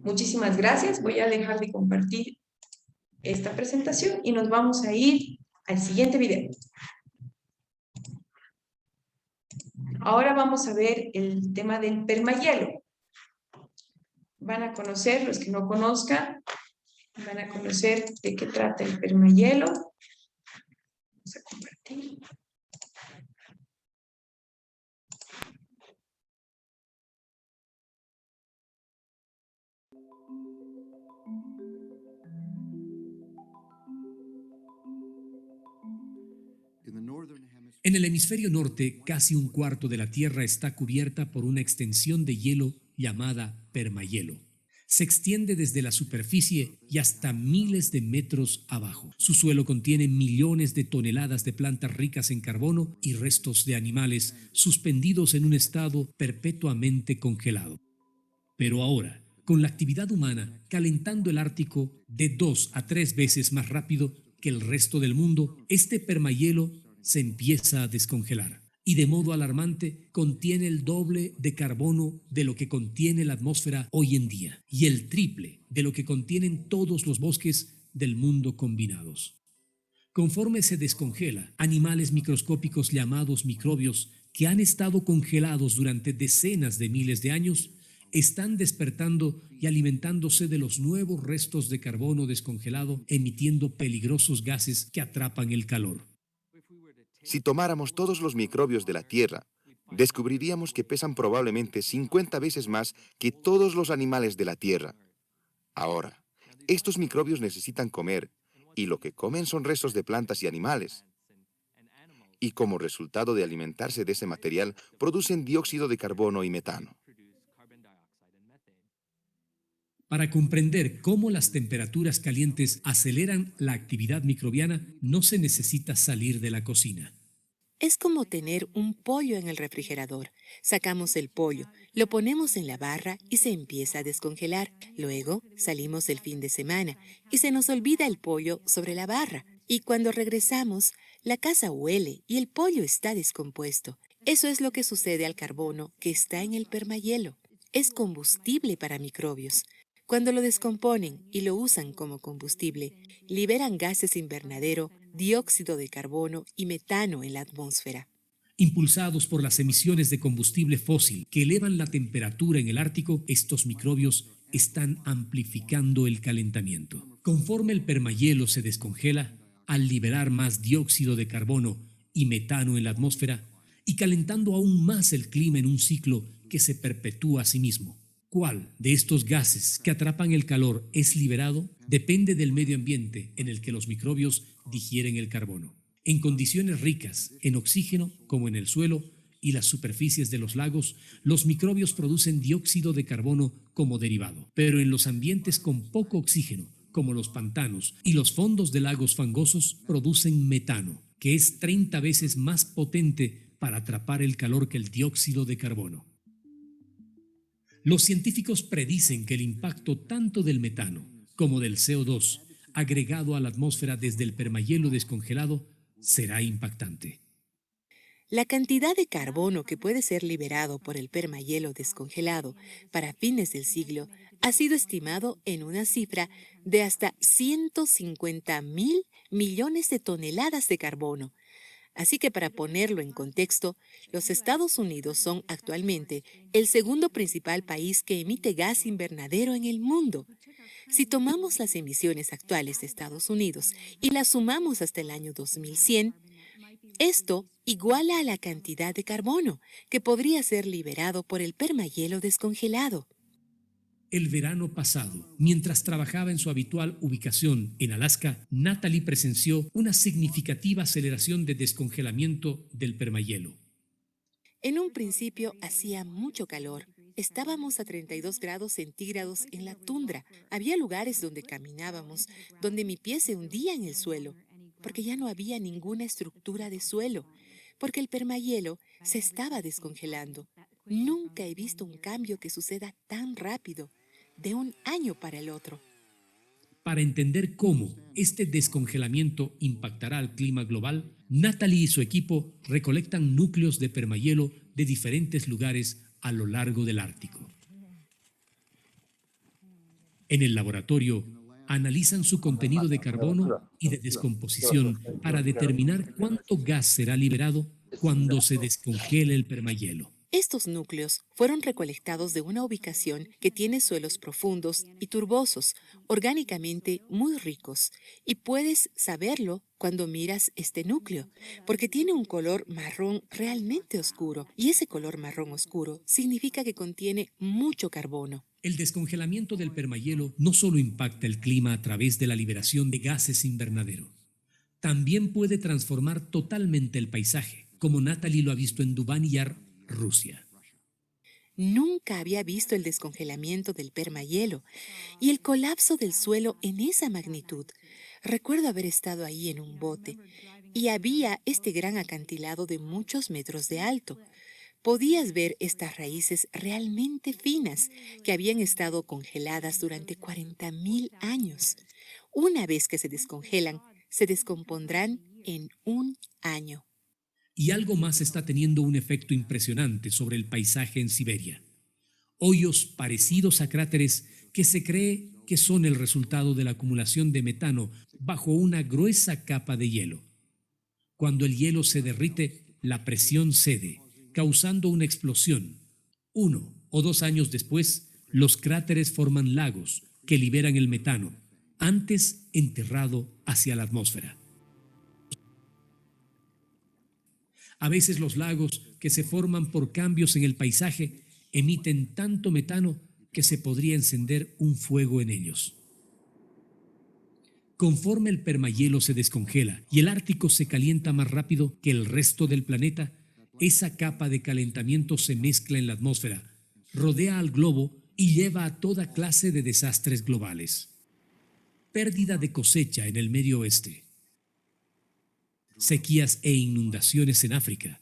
Muchísimas gracias. Voy a dejar de compartir esta presentación y nos vamos a ir al siguiente video. Ahora vamos a ver el tema del permahielo. Van a conocer, los que no conozcan, van a conocer de qué trata el permahielo. Vamos a compartir. En el hemisferio norte, casi un cuarto de la Tierra está cubierta por una extensión de hielo llamada permahielo. Se extiende desde la superficie y hasta miles de metros abajo. Su suelo contiene millones de toneladas de plantas ricas en carbono y restos de animales suspendidos en un estado perpetuamente congelado. Pero ahora, con la actividad humana calentando el Ártico de 2 a 3 veces más rápido que el resto del mundo, este permahielo se empieza a descongelar y de modo alarmante contiene el doble de carbono de lo que contiene la atmósfera hoy en día y el triple de lo que contienen todos los bosques del mundo combinados. Conforme se descongela, animales microscópicos llamados microbios que han estado congelados durante decenas de miles de años están despertando y alimentándose de los nuevos restos de carbono descongelado, emitiendo peligrosos gases que atrapan el calor. Si tomáramos todos los microbios de la Tierra, descubriríamos que pesan probablemente 50 veces más que todos los animales de la Tierra. Ahora, estos microbios necesitan comer, y lo que comen son restos de plantas y animales. Y como resultado de alimentarse de ese material, producen dióxido de carbono y metano. Para comprender cómo las temperaturas calientes aceleran la actividad microbiana, no se necesita salir de la cocina. Es como tener un pollo en el refrigerador. Sacamos el pollo, lo ponemos en la barra y se empieza a descongelar. Luego salimos el fin de semana y se nos olvida el pollo sobre la barra. Y cuando regresamos, la casa huele y el pollo está descompuesto. Eso es lo que sucede al carbono que está en el permahielo. Es combustible para microbios. Cuando lo descomponen y lo usan como combustible, liberan gases invernadero, dióxido de carbono y metano en la atmósfera. Impulsados por las emisiones de combustible fósil que elevan la temperatura en el Ártico, estos microbios están amplificando el calentamiento. Conforme el permahielo se descongela, al liberar más dióxido de carbono y metano en la atmósfera, y calentando aún más el clima en un ciclo que se perpetúa a sí mismo. ¿Cuál de estos gases que atrapan el calor es liberado? Depende del medio ambiente en el que los microbios digieren el carbono. En condiciones ricas en oxígeno, como en el suelo y las superficies de los lagos, los microbios producen dióxido de carbono como derivado. Pero en los ambientes con poco oxígeno, como los pantanos y los fondos de lagos fangosos, producen metano, que es 30 veces más potente para atrapar el calor que el dióxido de carbono. Los científicos predicen que el impacto tanto del metano como del CO2 agregado a la atmósfera desde el permahielo descongelado será impactante. La cantidad de carbono que puede ser liberado por el permahielo descongelado para fines del siglo ha sido estimado en una cifra de hasta 150.000 millones de toneladas de carbono. Así que para ponerlo en contexto, los Estados Unidos son actualmente el segundo principal país que emite gas invernadero en el mundo. Si tomamos las emisiones actuales de Estados Unidos y las sumamos hasta el año 2100, esto iguala a la cantidad de carbono que podría ser liberado por el permahielo descongelado. El verano pasado, mientras trabajaba en su habitual ubicación en Alaska, Natalie presenció una significativa aceleración de descongelamiento del permahielo. En un principio hacía mucho calor. Estábamos a 32 grados centígrados en la tundra. Había lugares donde caminábamos, donde mi pie se hundía en el suelo, porque ya no había ninguna estructura de suelo, porque el permahielo se estaba descongelando. Nunca he visto un cambio que suceda tan rápido, de un año para el otro. Para entender cómo este descongelamiento impactará al clima global, Natalie y su equipo recolectan núcleos de permahielo de diferentes lugares a lo largo del Ártico. En el laboratorio, analizan su contenido de carbono y de descomposición para determinar cuánto gas será liberado cuando se descongele el permahielo. Estos núcleos fueron recolectados de una ubicación que tiene suelos profundos y turbosos, orgánicamente muy ricos, y puedes saberlo cuando miras este núcleo, porque tiene un color marrón realmente oscuro, y ese color marrón oscuro significa que contiene mucho carbono. El descongelamiento del permahielo no solo impacta el clima a través de la liberación de gases invernadero, también puede transformar totalmente el paisaje, como Natalie lo ha visto en Dubán Yar, Rusia. Nunca había visto el descongelamiento del permahielo y el colapso del suelo en esa magnitud. Recuerdo haber estado ahí en un bote y había este gran acantilado de muchos metros de alto. Podías ver estas raíces realmente finas que habían estado congeladas durante 40.000 años. Una vez que se descongelan, se descompondrán en un año. Y algo más está teniendo un efecto impresionante sobre el paisaje en Siberia. Hoyos parecidos a cráteres que se cree que son el resultado de la acumulación de metano bajo una gruesa capa de hielo. Cuando el hielo se derrite, la presión cede, causando una explosión. 1 o 2 años después, los cráteres forman lagos que liberan el metano, antes enterrado hacia la atmósfera. A veces los lagos que se forman por cambios en el paisaje emiten tanto metano que se podría encender un fuego en ellos. Conforme el permahielo se descongela y el Ártico se calienta más rápido que el resto del planeta, esa capa de calentamiento se mezcla en la atmósfera, rodea al globo y lleva a toda clase de desastres globales. Pérdida de cosecha en el Medio Oeste, sequías e inundaciones en África,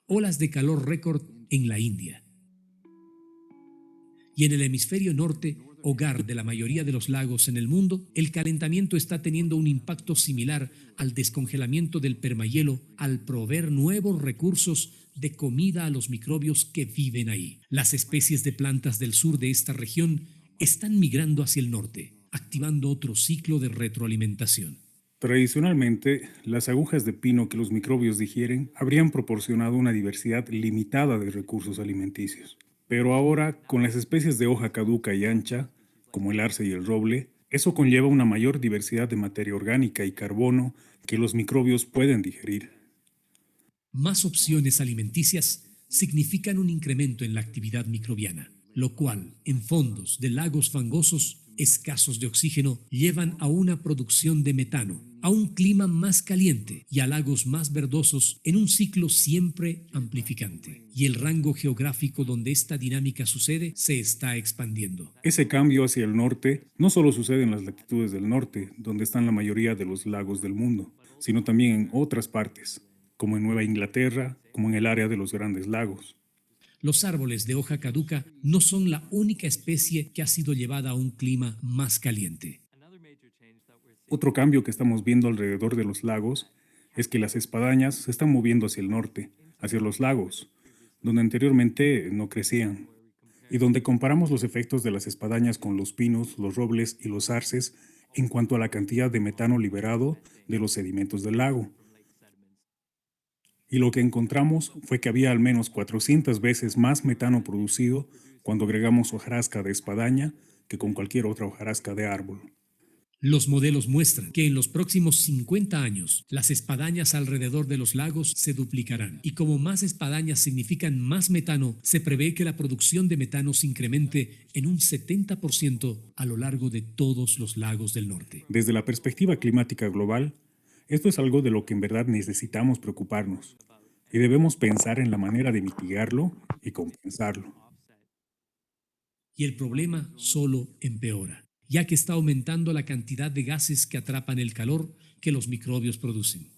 olas de calor récord en la India. Y en el hemisferio norte, hogar de la mayoría de los lagos en el mundo, el calentamiento está teniendo un impacto similar al descongelamiento del permahielo al proveer nuevos recursos de comida a los microbios que viven ahí. Las especies de plantas del sur de esta región están migrando hacia el norte, activando otro ciclo de retroalimentación. Tradicionalmente, las agujas de pino que los microbios digieren habrían proporcionado una diversidad limitada de recursos alimenticios. Pero ahora, con las especies de hoja caduca y ancha, como el arce y el roble, eso conlleva una mayor diversidad de materia orgánica y carbono que los microbios pueden digerir. Más opciones alimenticias significan un incremento en la actividad microbiana, lo cual, en fondos de lagos fangosos escasos de oxígeno, llevan a una producción de metano, a un clima más caliente y a lagos más verdosos en un ciclo siempre amplificante. Y el rango geográfico donde esta dinámica sucede se está expandiendo. Ese cambio hacia el norte no solo sucede en las latitudes del norte, donde están la mayoría de los lagos del mundo, sino también en otras partes, como en Nueva Inglaterra, como en el área de los Grandes Lagos. Los árboles de hoja caduca no son la única especie que ha sido llevada a un clima más caliente. Otro cambio que estamos viendo alrededor de los lagos es que las espadañas se están moviendo hacia el norte, hacia los lagos, donde anteriormente no crecían, y donde comparamos los efectos de las espadañas con los pinos, los robles y los arces en cuanto a la cantidad de metano liberado de los sedimentos del lago. Y lo que encontramos fue que había al menos 400 veces más metano producido cuando agregamos hojarasca de espadaña que con cualquier otra hojarasca de árbol. Los modelos muestran que en los próximos 50 años las espadañas alrededor de los lagos se duplicarán y como más espadañas significan más metano, se prevé que la producción de metano se incremente en un 70% a lo largo de todos los lagos del norte. Desde la perspectiva climática global, esto es algo de lo que en verdad necesitamos preocuparnos y debemos pensar en la manera de mitigarlo y compensarlo. Y el problema solo empeora, ya que está aumentando la cantidad de gases que atrapan el calor que los microbios producen.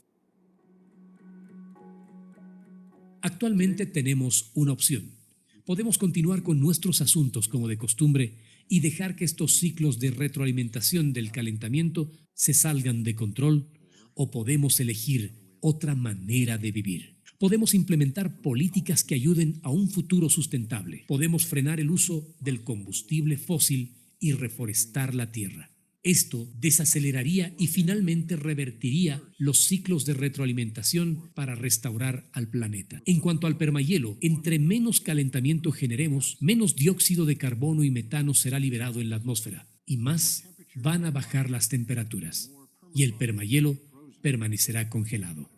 Actualmente tenemos una opción. Podemos continuar con nuestros asuntos como de costumbre y dejar que estos ciclos de retroalimentación del calentamiento se salgan de control, o podemos elegir otra manera de vivir. Podemos implementar políticas que ayuden a un futuro sustentable. Podemos frenar el uso del combustible fósil y reforestar la tierra. Esto desaceleraría y finalmente revertiría los ciclos de retroalimentación para restaurar al planeta. En cuanto al permahielo, entre menos calentamiento generemos, menos dióxido de carbono y metano será liberado en la atmósfera y más van a bajar las temperaturas y el permahielo permanecerá congelado.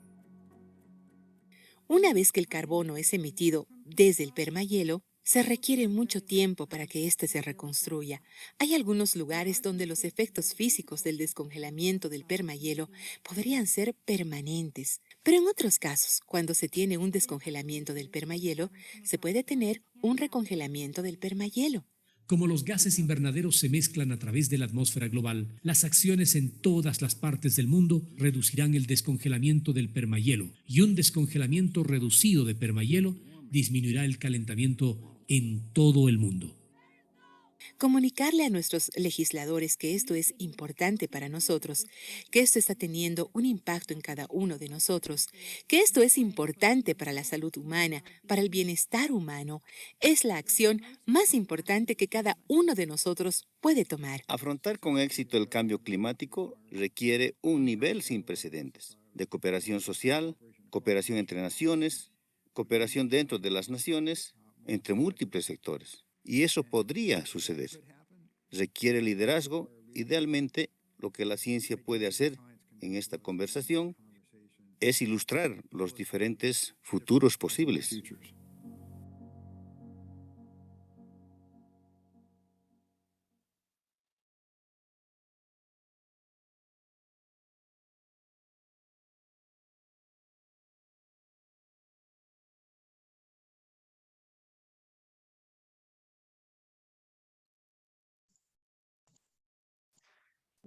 Una vez que el carbono es emitido desde el permahielo, se requiere mucho tiempo para que éste se reconstruya. Hay algunos lugares donde los efectos físicos del descongelamiento del permahielo podrían ser permanentes, pero en otros casos, cuando se tiene un descongelamiento del permahielo, se puede tener un recongelamiento del permahielo. Como los gases invernaderos se mezclan a través de la atmósfera global, las acciones en todas las partes del mundo reducirán el descongelamiento del permahielo, y un descongelamiento reducido de permahielo disminuirá el calentamiento en todo el mundo. Comunicarle a nuestros legisladores que esto es importante para nosotros, que esto está teniendo un impacto en cada uno de nosotros, que esto es importante para la salud humana, para el bienestar humano, es la acción más importante que cada uno de nosotros puede tomar. Afrontar con éxito el cambio climático requiere un nivel sin precedentes de cooperación social, cooperación entre naciones, cooperación dentro de las naciones, entre múltiples sectores. Y eso podría suceder. Requiere liderazgo. Idealmente, lo que la ciencia puede hacer en esta conversación es ilustrar los diferentes futuros posibles.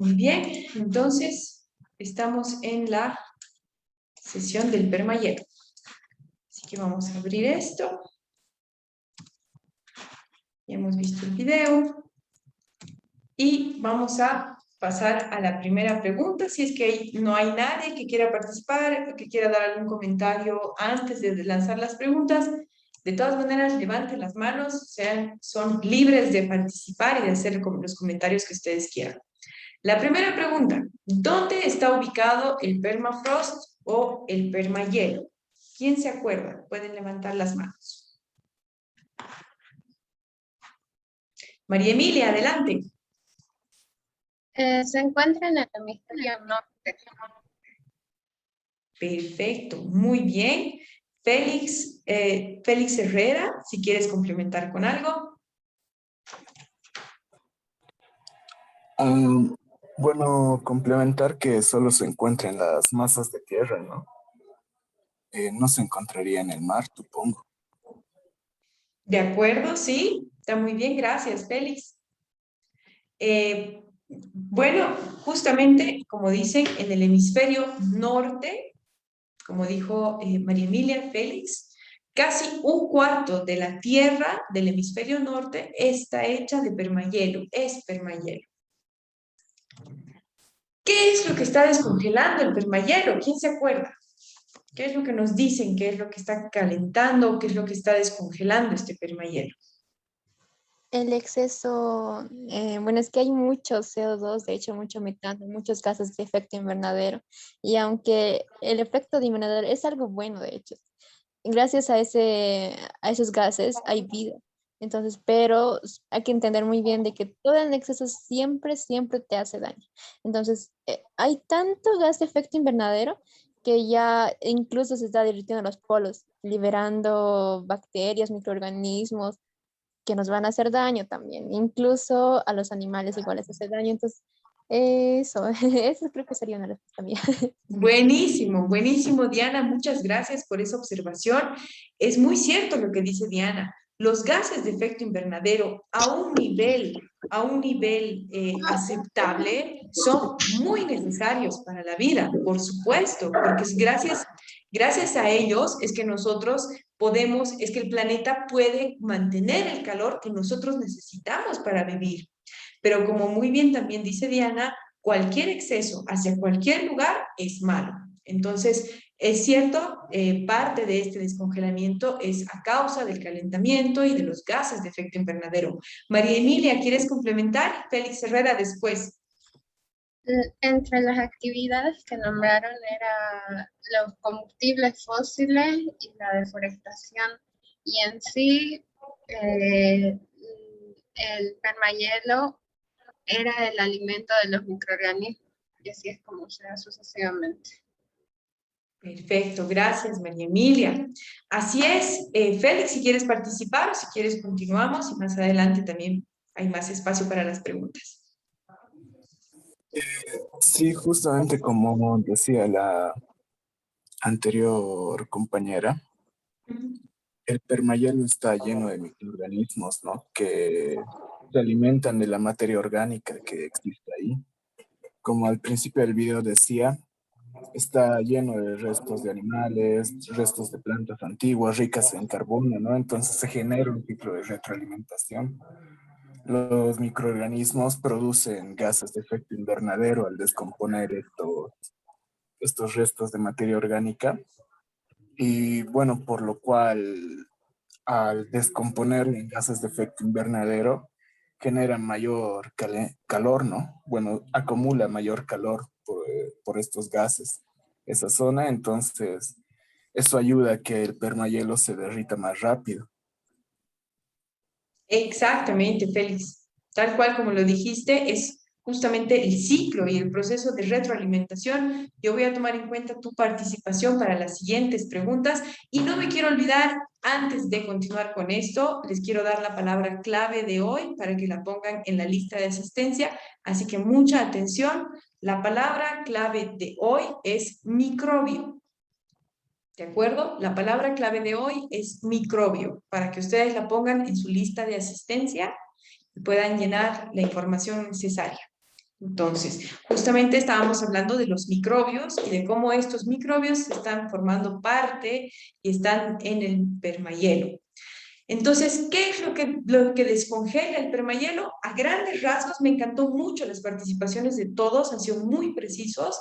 Muy bien, entonces estamos en la sesión del permahielo. Así que vamos a abrir esto. Ya hemos visto el video. Y vamos a pasar a la primera pregunta. Si es que no hay nadie que quiera participar, que quiera dar algún comentario antes de lanzar las preguntas, de todas maneras, levanten las manos, son libres de participar y de hacer los comentarios que ustedes quieran. La primera pregunta, ¿dónde está ubicado el permafrost o el permahielo? ¿Quién se acuerda? Pueden levantar las manos. María Emilia, adelante. Se encuentra en el hemisferio norte. Perfecto, muy bien. Félix Herrera, si quieres complementar con algo. Bueno, complementar que solo se encuentra en las masas de tierra, ¿no? No se encontraría en el mar, supongo. De acuerdo, sí, está muy bien, gracias, Félix. Bueno, justamente, como dicen, en el hemisferio norte, como dijo María Emilia, Félix, casi un cuarto de la tierra del hemisferio norte está hecha de permahielo, es permahielo. ¿Qué es lo que está descongelando el permahielo? ¿Quién se acuerda? ¿Qué es lo que nos dicen? ¿Qué es lo que está calentando? ¿Qué es lo que está descongelando este permahielo? El exceso, bueno, es que hay mucho CO2, de hecho mucho metano, muchos gases de efecto invernadero. Y aunque el efecto de invernadero es algo bueno, de hecho, gracias a esos gases hay vida. Entonces, pero hay que entender muy bien de que todo en exceso siempre, siempre te hace daño. Entonces, hay tanto gas de efecto invernadero que ya incluso se está derritiendo los polos, liberando bacterias, microorganismos que nos van a hacer daño también. Incluso a los animales igual les hace daño. Entonces, eso creo que sería una respuesta mía. Buenísimo, buenísimo, Diana. Muchas gracias por esa observación. Es muy cierto lo que dice Diana. Los gases de efecto invernadero a un nivel aceptable son muy necesarios para la vida, por supuesto, porque es gracias a ellos es que nosotros es que el planeta puede mantener el calor que nosotros necesitamos para vivir. Pero como muy bien también dice Diana, cualquier exceso hacia cualquier lugar es malo. Entonces, es cierto, parte de este descongelamiento es a causa del calentamiento y de los gases de efecto invernadero. María Emilia, ¿quieres complementar? Félix Herrera después. Entre las actividades que nombraron era los combustibles fósiles y la deforestación. Y en sí, el permahielo era el alimento de los microorganismos. Y así es como se da sucesivamente. Perfecto, gracias María Emilia. Así es, Félix, si quieres participar o si quieres continuamos y más adelante también hay más espacio para las preguntas. Sí, justamente como decía la anterior compañera, el permahielo está lleno de microorganismos, ¿no? Que se alimentan de la materia orgánica que existe ahí. Como al principio del video decía, está lleno de restos de animales, restos de plantas antiguas, ricas en carbono, ¿no? Entonces se genera un ciclo de retroalimentación. Los microorganismos producen gases de efecto invernadero al descomponer estos restos de materia orgánica. Y bueno, por lo cual al descomponer en gases de efecto invernadero genera mayor calor, ¿no? Bueno, acumula mayor calor por estos gases esa zona, entonces eso ayuda a que el permahielo se derrita más rápido. Exactamente, Félix. Tal cual como lo dijiste, es justamente el ciclo y el proceso de retroalimentación. Yo voy a tomar en cuenta tu participación para las siguientes preguntas y no me quiero olvidar, antes de continuar con esto, les quiero dar la palabra clave de hoy para que la pongan en la lista de asistencia. Así que mucha atención. La palabra clave de hoy es microbio. ¿De acuerdo? La palabra clave de hoy es microbio, para que ustedes la pongan en su lista de asistencia y puedan llenar la información necesaria. Entonces, justamente estábamos hablando de los microbios y de cómo estos microbios están formando parte y están en el permahielo. Entonces, ¿qué es lo que descongela el permahielo? A grandes rasgos, me encantó mucho las participaciones de todos, han sido muy precisos.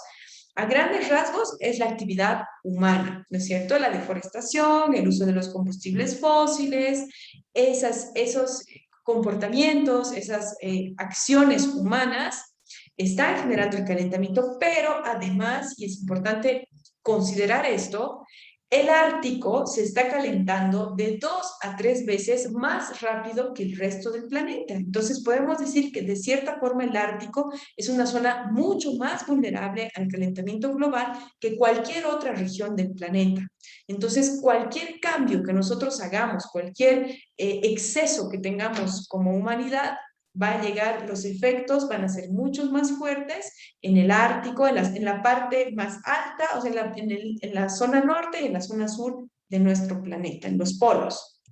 A grandes rasgos es la actividad humana, ¿no es cierto? La deforestación, el uso de los combustibles fósiles, esos comportamientos, esas acciones humanas están generando el calentamiento, pero además, y es importante considerar esto, el Ártico se está calentando de 2 a 3 veces más rápido que el resto del planeta. Entonces podemos decir que de cierta forma el Ártico es una zona mucho más vulnerable al calentamiento global que cualquier otra región del planeta. Entonces cualquier cambio que nosotros hagamos, cualquier exceso que tengamos como humanidad, va a llegar, los efectos van a ser muchos más fuertes en el Ártico, en la parte más alta, o sea, en la zona norte y en la zona sur de nuestro planeta, en los polos.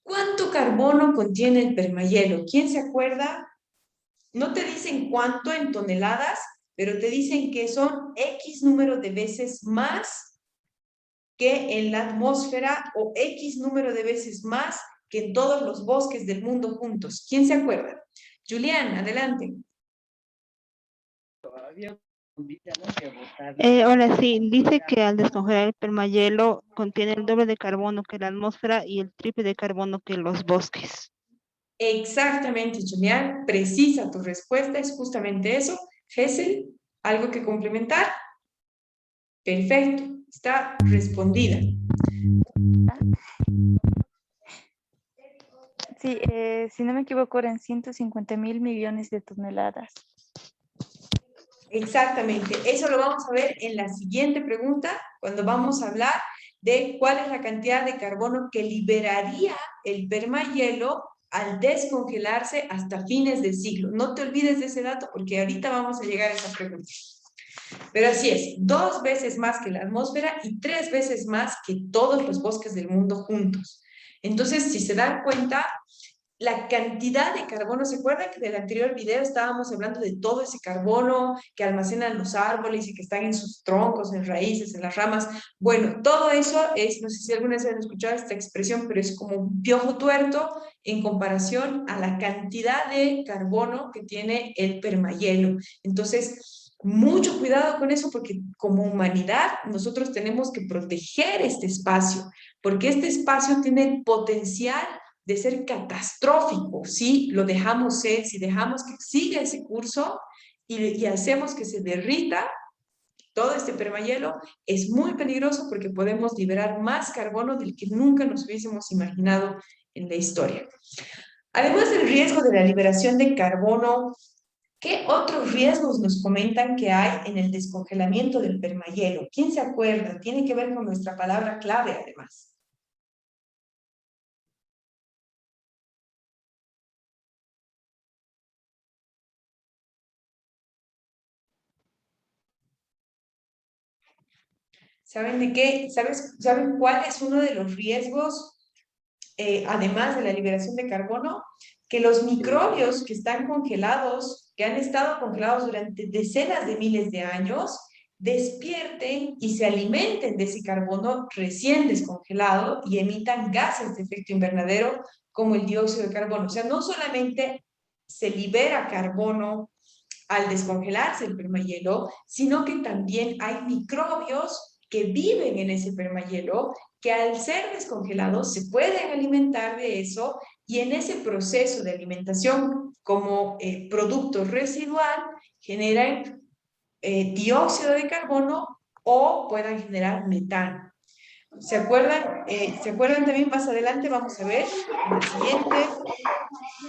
¿Cuánto carbono contiene el permahielo? ¿Quién se acuerda? No te dicen cuánto en toneladas, pero te dicen que son X número de veces más que en la atmósfera o X número de veces más que en todos los bosques del mundo juntos. ¿Quién se acuerda? Julián, adelante. Ahora sí, dice que al descongelar el permahielo contiene el doble de carbono que la atmósfera y el triple de carbono que los bosques. Exactamente, Julián, precisa tu respuesta, es justamente eso. Gesell, ¿algo que complementar? Perfecto, está respondida. Sí, si no me equivoco, eran 150.000 millones de toneladas. Exactamente, eso lo vamos a ver en la siguiente pregunta, cuando vamos a hablar de cuál es la cantidad de carbono que liberaría el permahielo al descongelarse hasta fines del siglo. No te olvides de ese dato porque ahorita vamos a llegar a esa pregunta. Pero así es, 2 veces más que la atmósfera y 3 veces más que todos los bosques del mundo juntos. Entonces, si se dan cuenta, la cantidad de carbono, ¿se acuerdan que del anterior video estábamos hablando de todo ese carbono que almacenan los árboles y que están en sus troncos, en raíces, en las ramas? Bueno, todo eso es, no sé si alguna vez han escuchado esta expresión, pero es como un piojo tuerto en comparación a la cantidad de carbono que tiene el permahielo. Entonces, mucho cuidado con eso porque como humanidad nosotros tenemos que proteger este espacio, porque este espacio tiene el potencial de ser catastrófico si lo dejamos ser, si dejamos que siga ese curso y hacemos que se derrita todo este permahielo, es muy peligroso porque podemos liberar más carbono del que nunca nos hubiésemos imaginado en la historia. Además del riesgo de la liberación de carbono, ¿qué otros riesgos nos comentan que hay en el descongelamiento del permahielo? ¿Quién se acuerda? Tiene que ver con nuestra palabra clave, además. ¿Saben de qué? ¿Saben cuál es uno de los riesgos, además de la liberación de carbono? Que los microbios que están congelados, que han estado congelados durante decenas de miles de años, despierten y se alimenten de ese carbono recién descongelado y emitan gases de efecto invernadero como el dióxido de carbono. O sea, no solamente se libera carbono al descongelarse el permahielo, sino que también hay microbios que viven en ese permahielo, que al ser descongelados se pueden alimentar de eso y en ese proceso de alimentación como producto residual generan dióxido de carbono o puedan generar metano. ¿Se acuerdan? ¿Se acuerdan también más adelante? Vamos a ver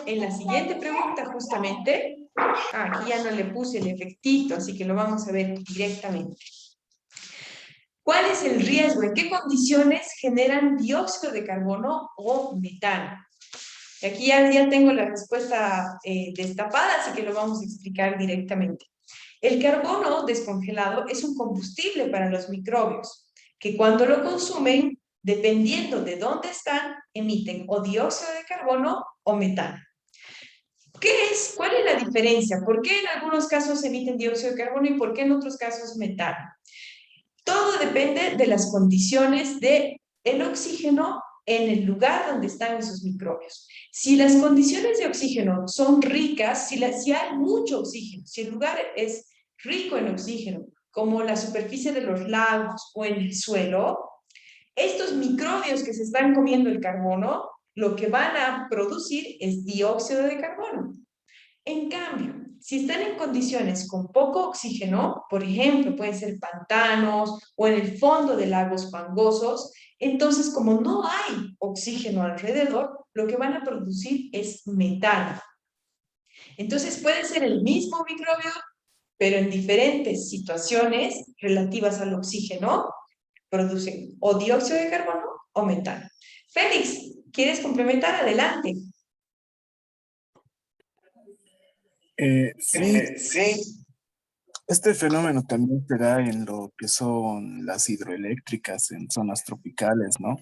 en la siguiente pregunta justamente. Aquí ya no le puse el efectito, así que lo vamos a ver directamente. ¿Cuál es el riesgo? ¿En qué condiciones generan dióxido de carbono o metano? Y aquí ya tengo la respuesta destapada, así que lo vamos a explicar directamente. El carbono descongelado es un combustible para los microbios, que cuando lo consumen, dependiendo de dónde están, emiten o dióxido de carbono o metano. ¿Cuál es la diferencia? ¿Por qué en algunos casos emiten dióxido de carbono y por qué en otros casos metano? Todo depende de las condiciones del oxígeno en el lugar donde están esos microbios. Si las condiciones de oxígeno son ricas, si hay mucho oxígeno, si el lugar es rico en oxígeno, como la superficie de los lagos o en el suelo, estos microbios que se están comiendo el carbono, lo que van a producir es dióxido de carbono. En cambio, si están en condiciones con poco oxígeno, por ejemplo, pueden ser pantanos o en el fondo de lagos fangosos, entonces como no hay oxígeno alrededor, lo que van a producir es metano. Entonces puede ser el mismo microbio, pero en diferentes situaciones relativas al oxígeno, producen o dióxido de carbono o metano. Félix, ¿quieres complementar? Adelante. Sí. Este fenómeno también se da en lo que son las hidroeléctricas en zonas tropicales, ¿no?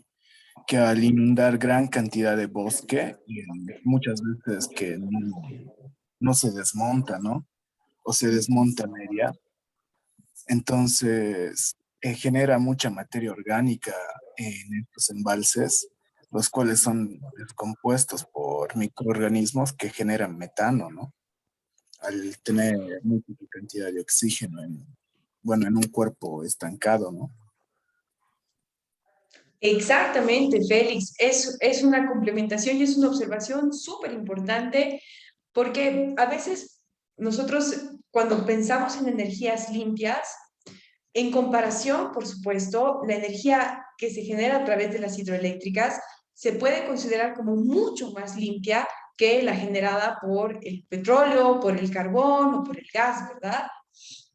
Que al inundar gran cantidad de bosque, y muchas veces que no se desmonta, ¿no? O se desmonta media, entonces genera mucha materia orgánica en estos embalses, los cuales son descompuestos por microorganismos que generan metano, ¿no? Al tener mucha cantidad de oxígeno en un cuerpo estancado, ¿no? Exactamente, Félix. Es una complementación y es una observación súper importante porque a veces nosotros cuando pensamos en energías limpias, en comparación, por supuesto, la energía que se genera a través de las hidroeléctricas se puede considerar como mucho más limpia que la generada por el petróleo, por el carbón o por el gas, ¿verdad?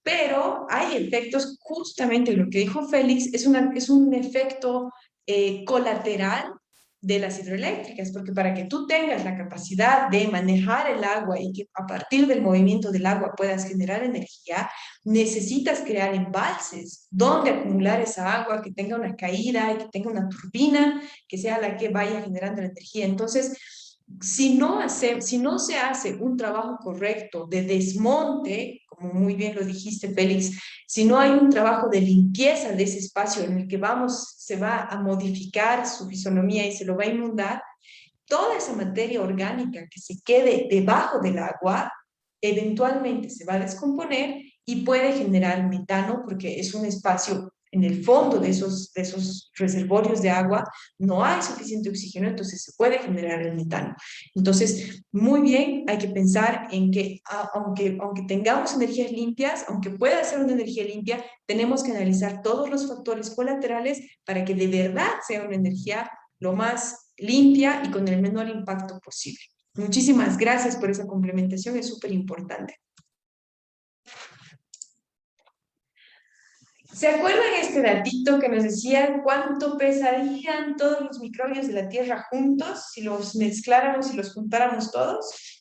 Pero hay efectos, justamente lo que dijo Félix, es un efecto colateral de las hidroeléctricas, porque para que tú tengas la capacidad de manejar el agua y que a partir del movimiento del agua puedas generar energía, necesitas crear embalses donde acumular esa agua, que tenga una caída y que tenga una turbina que sea la que vaya generando la energía. Entonces, si no se hace un trabajo correcto de desmonte, como muy bien lo dijiste, Félix, si no hay un trabajo de limpieza de ese espacio en el que se va a modificar su fisonomía y se lo va a inundar, toda esa materia orgánica que se quede debajo del agua, eventualmente se va a descomponer y puede generar metano, porque es un espacio en el fondo de esos reservorios de agua, no hay suficiente oxígeno, entonces se puede generar el metano. Entonces, muy bien, hay que pensar en que aunque tengamos energías limpias, aunque pueda ser una energía limpia, tenemos que analizar todos los factores colaterales para que de verdad sea una energía lo más limpia y con el menor impacto posible. Muchísimas gracias por esa complementación, es súper importante. ¿Se acuerdan este datito que nos decía cuánto pesarían todos los microbios de la Tierra juntos si los mezcláramos y los juntáramos todos?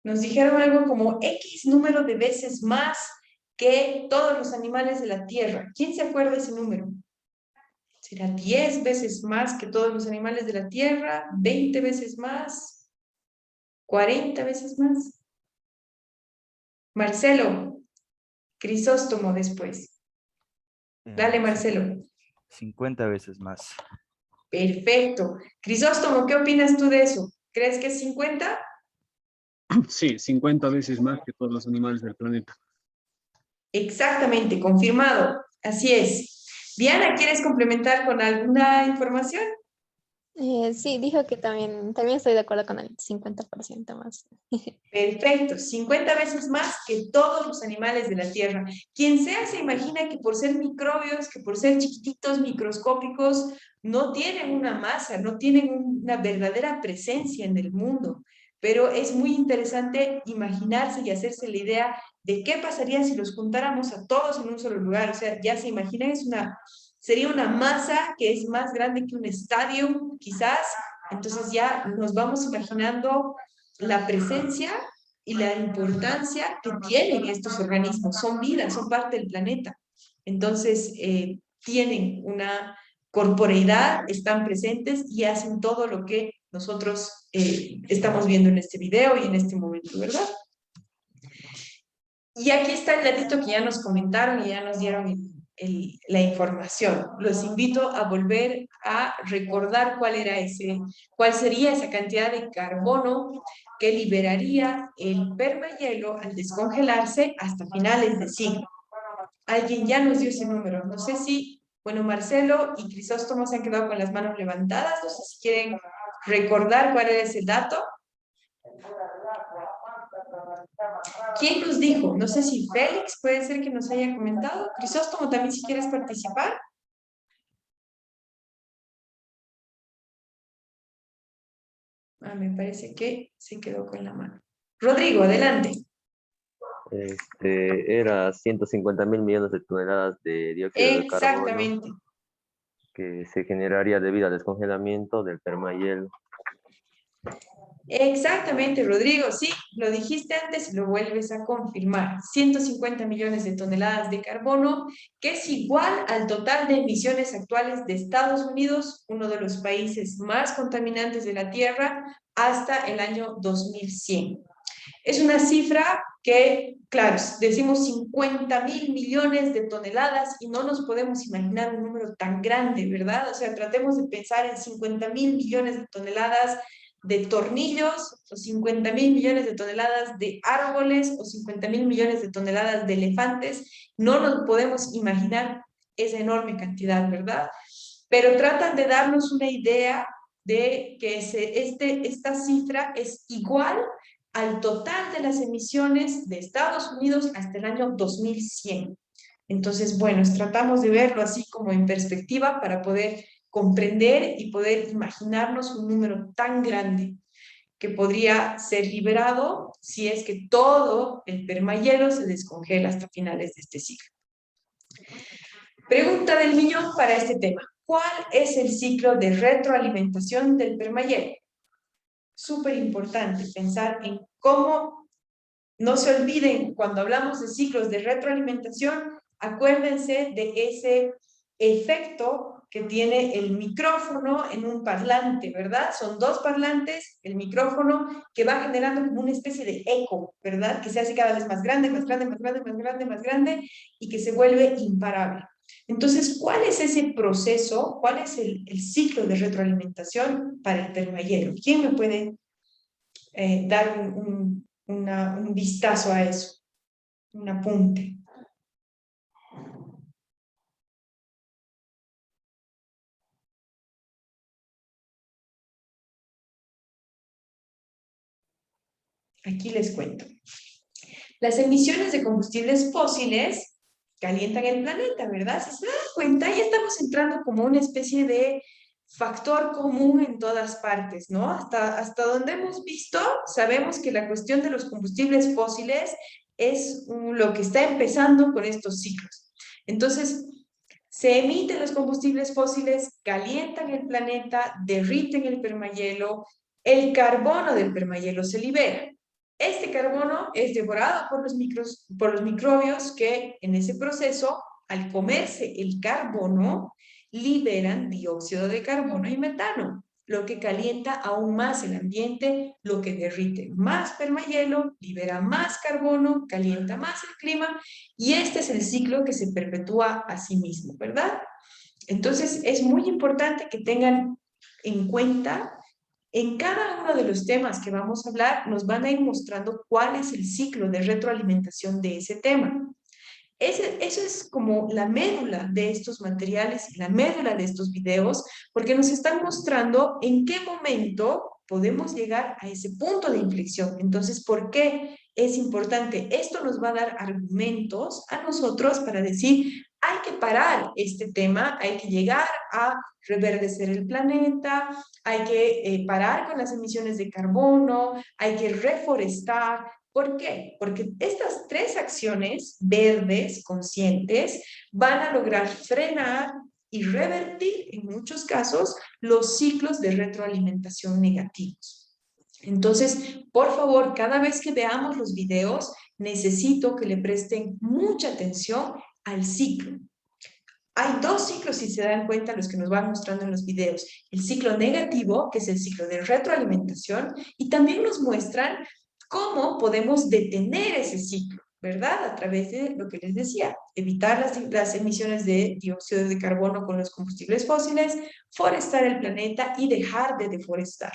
Nos dijeron algo como X número de veces más que todos los animales de la Tierra. ¿Quién se acuerda de ese número? ¿Será 10 veces más que todos los animales de la Tierra? ¿20 veces más? ¿40 veces más? Marcelo, Crisóstomo después. Dale, Marcelo. 50 veces más. Perfecto. Crisóstomo, ¿qué opinas tú de eso? ¿Crees que es 50? Sí, 50 veces más que todos los animales del planeta. Exactamente, confirmado. Así es. Diana, ¿quieres complementar con alguna información? Sí, dijo que también estoy de acuerdo con el 50% más. Perfecto, 50 veces más que todos los animales de la Tierra. Quien sea se imagina que por ser microbios, que por ser chiquititos, microscópicos, no tienen una masa, no tienen una verdadera presencia en el mundo. Pero es muy interesante imaginarse y hacerse la idea de qué pasaría si los juntáramos a todos en un solo lugar. O sea, ya se imaginan, sería una masa que es más grande que un estadio, quizás. Entonces ya nos vamos imaginando la presencia y la importancia que tienen estos organismos. Son vida, son parte del planeta. Entonces, tienen una corporeidad, están presentes y hacen todo lo que nosotros estamos viendo en este video y en este momento, ¿verdad? Y aquí está el datito que ya nos comentaron y ya nos dieron la información. Los invito a volver a recordar cuál sería esa cantidad de carbono que liberaría el permahielo al descongelarse hasta finales de siglo. Alguien ya nos dio ese número. No sé si, bueno, Marcelo y Crisóstomo se han quedado con las manos levantadas. No sé si quieren recordar cuál era ese dato. ¿Quién nos dijo? No sé si Félix puede ser que nos haya comentado. Crisóstomo, también si quieres participar. Me parece que se quedó con la mano. Rodrigo, adelante. Era 150.000 millones de toneladas de dióxido de carbono. Exactamente. Que se generaría debido al descongelamiento del permahielo. Exactamente, Rodrigo, sí, lo dijiste antes y lo vuelves a confirmar. 150 millones de toneladas de carbono, que es igual al total de emisiones actuales de Estados Unidos, uno de los países más contaminantes de la Tierra, hasta el año 2100. Es una cifra que, claro, decimos 50.000 millones de toneladas y no nos podemos imaginar un número tan grande, ¿verdad? O sea, tratemos de pensar en 50.000 millones de toneladas de tornillos, o 50.000 millones de toneladas de árboles, o 50.000 millones de toneladas de elefantes. No nos podemos imaginar esa enorme cantidad, ¿verdad? Pero tratan de darnos una idea de que esta cifra es igual al total de las emisiones de Estados Unidos hasta el año 2100. Entonces, bueno, tratamos de verlo así como en perspectiva para poder comprender y poder imaginarnos un número tan grande que podría ser liberado si es que todo el permahielo se descongela hasta finales de este ciclo. Pregunta del millón para este tema. ¿Cuál es el ciclo de retroalimentación del permahielo? Súper importante pensar en cómo, no se olviden, cuando hablamos de ciclos de retroalimentación, acuérdense de ese efecto que tiene el micrófono en un parlante, ¿verdad? Son dos parlantes, el micrófono, que va generando como una especie de eco, ¿verdad? Que se hace cada vez más grande, más grande, más grande, más grande, más grande, y que se vuelve imparable. Entonces, ¿cuál es ese proceso? ¿Cuál es el ciclo de retroalimentación para el permahielo? ¿Quién me puede dar un vistazo a eso? Un apunte. Aquí les cuento. Las emisiones de combustibles fósiles calientan el planeta, ¿verdad? Si se dan cuenta, ya estamos entrando como una especie de factor común en todas partes, ¿no? Hasta donde hemos visto, sabemos que la cuestión de los combustibles fósiles es lo que está empezando con estos ciclos. Entonces, se emiten los combustibles fósiles, calientan el planeta, derriten el permahielo, el carbono del permahielo se libera. Este carbono es devorado por los microbios que en ese proceso, al comerse el carbono, liberan dióxido de carbono y metano, lo que calienta aún más el ambiente, lo que derrite más permahielo, libera más carbono, calienta más el clima, y este es el ciclo que se perpetúa a sí mismo, ¿verdad? Entonces, es muy importante que tengan en cuenta. En cada uno de los temas que vamos a hablar, nos van a ir mostrando cuál es el ciclo de retroalimentación de ese tema. Eso es como la médula de estos materiales y la médula de estos videos, porque nos están mostrando en qué momento podemos llegar a ese punto de inflexión. Entonces, ¿por qué es importante? Esto nos va a dar argumentos a nosotros para decir, hay que parar este tema, hay que llegar a reverdecer el planeta, hay que parar con las emisiones de carbono, hay que reforestar. ¿Por qué? Porque estas tres acciones verdes, conscientes, van a lograr frenar y revertir, en muchos casos, los ciclos de retroalimentación negativos. Entonces, por favor, cada vez que veamos los videos, necesito que le presten mucha atención al ciclo. Hay dos ciclos, si se dan cuenta, los que nos van mostrando en los videos. El ciclo negativo, que es el ciclo de retroalimentación, y también nos muestran cómo podemos detener ese ciclo, ¿verdad? A través de lo que les decía, evitar las emisiones de dióxido de carbono con los combustibles fósiles, forestar el planeta y dejar de deforestar.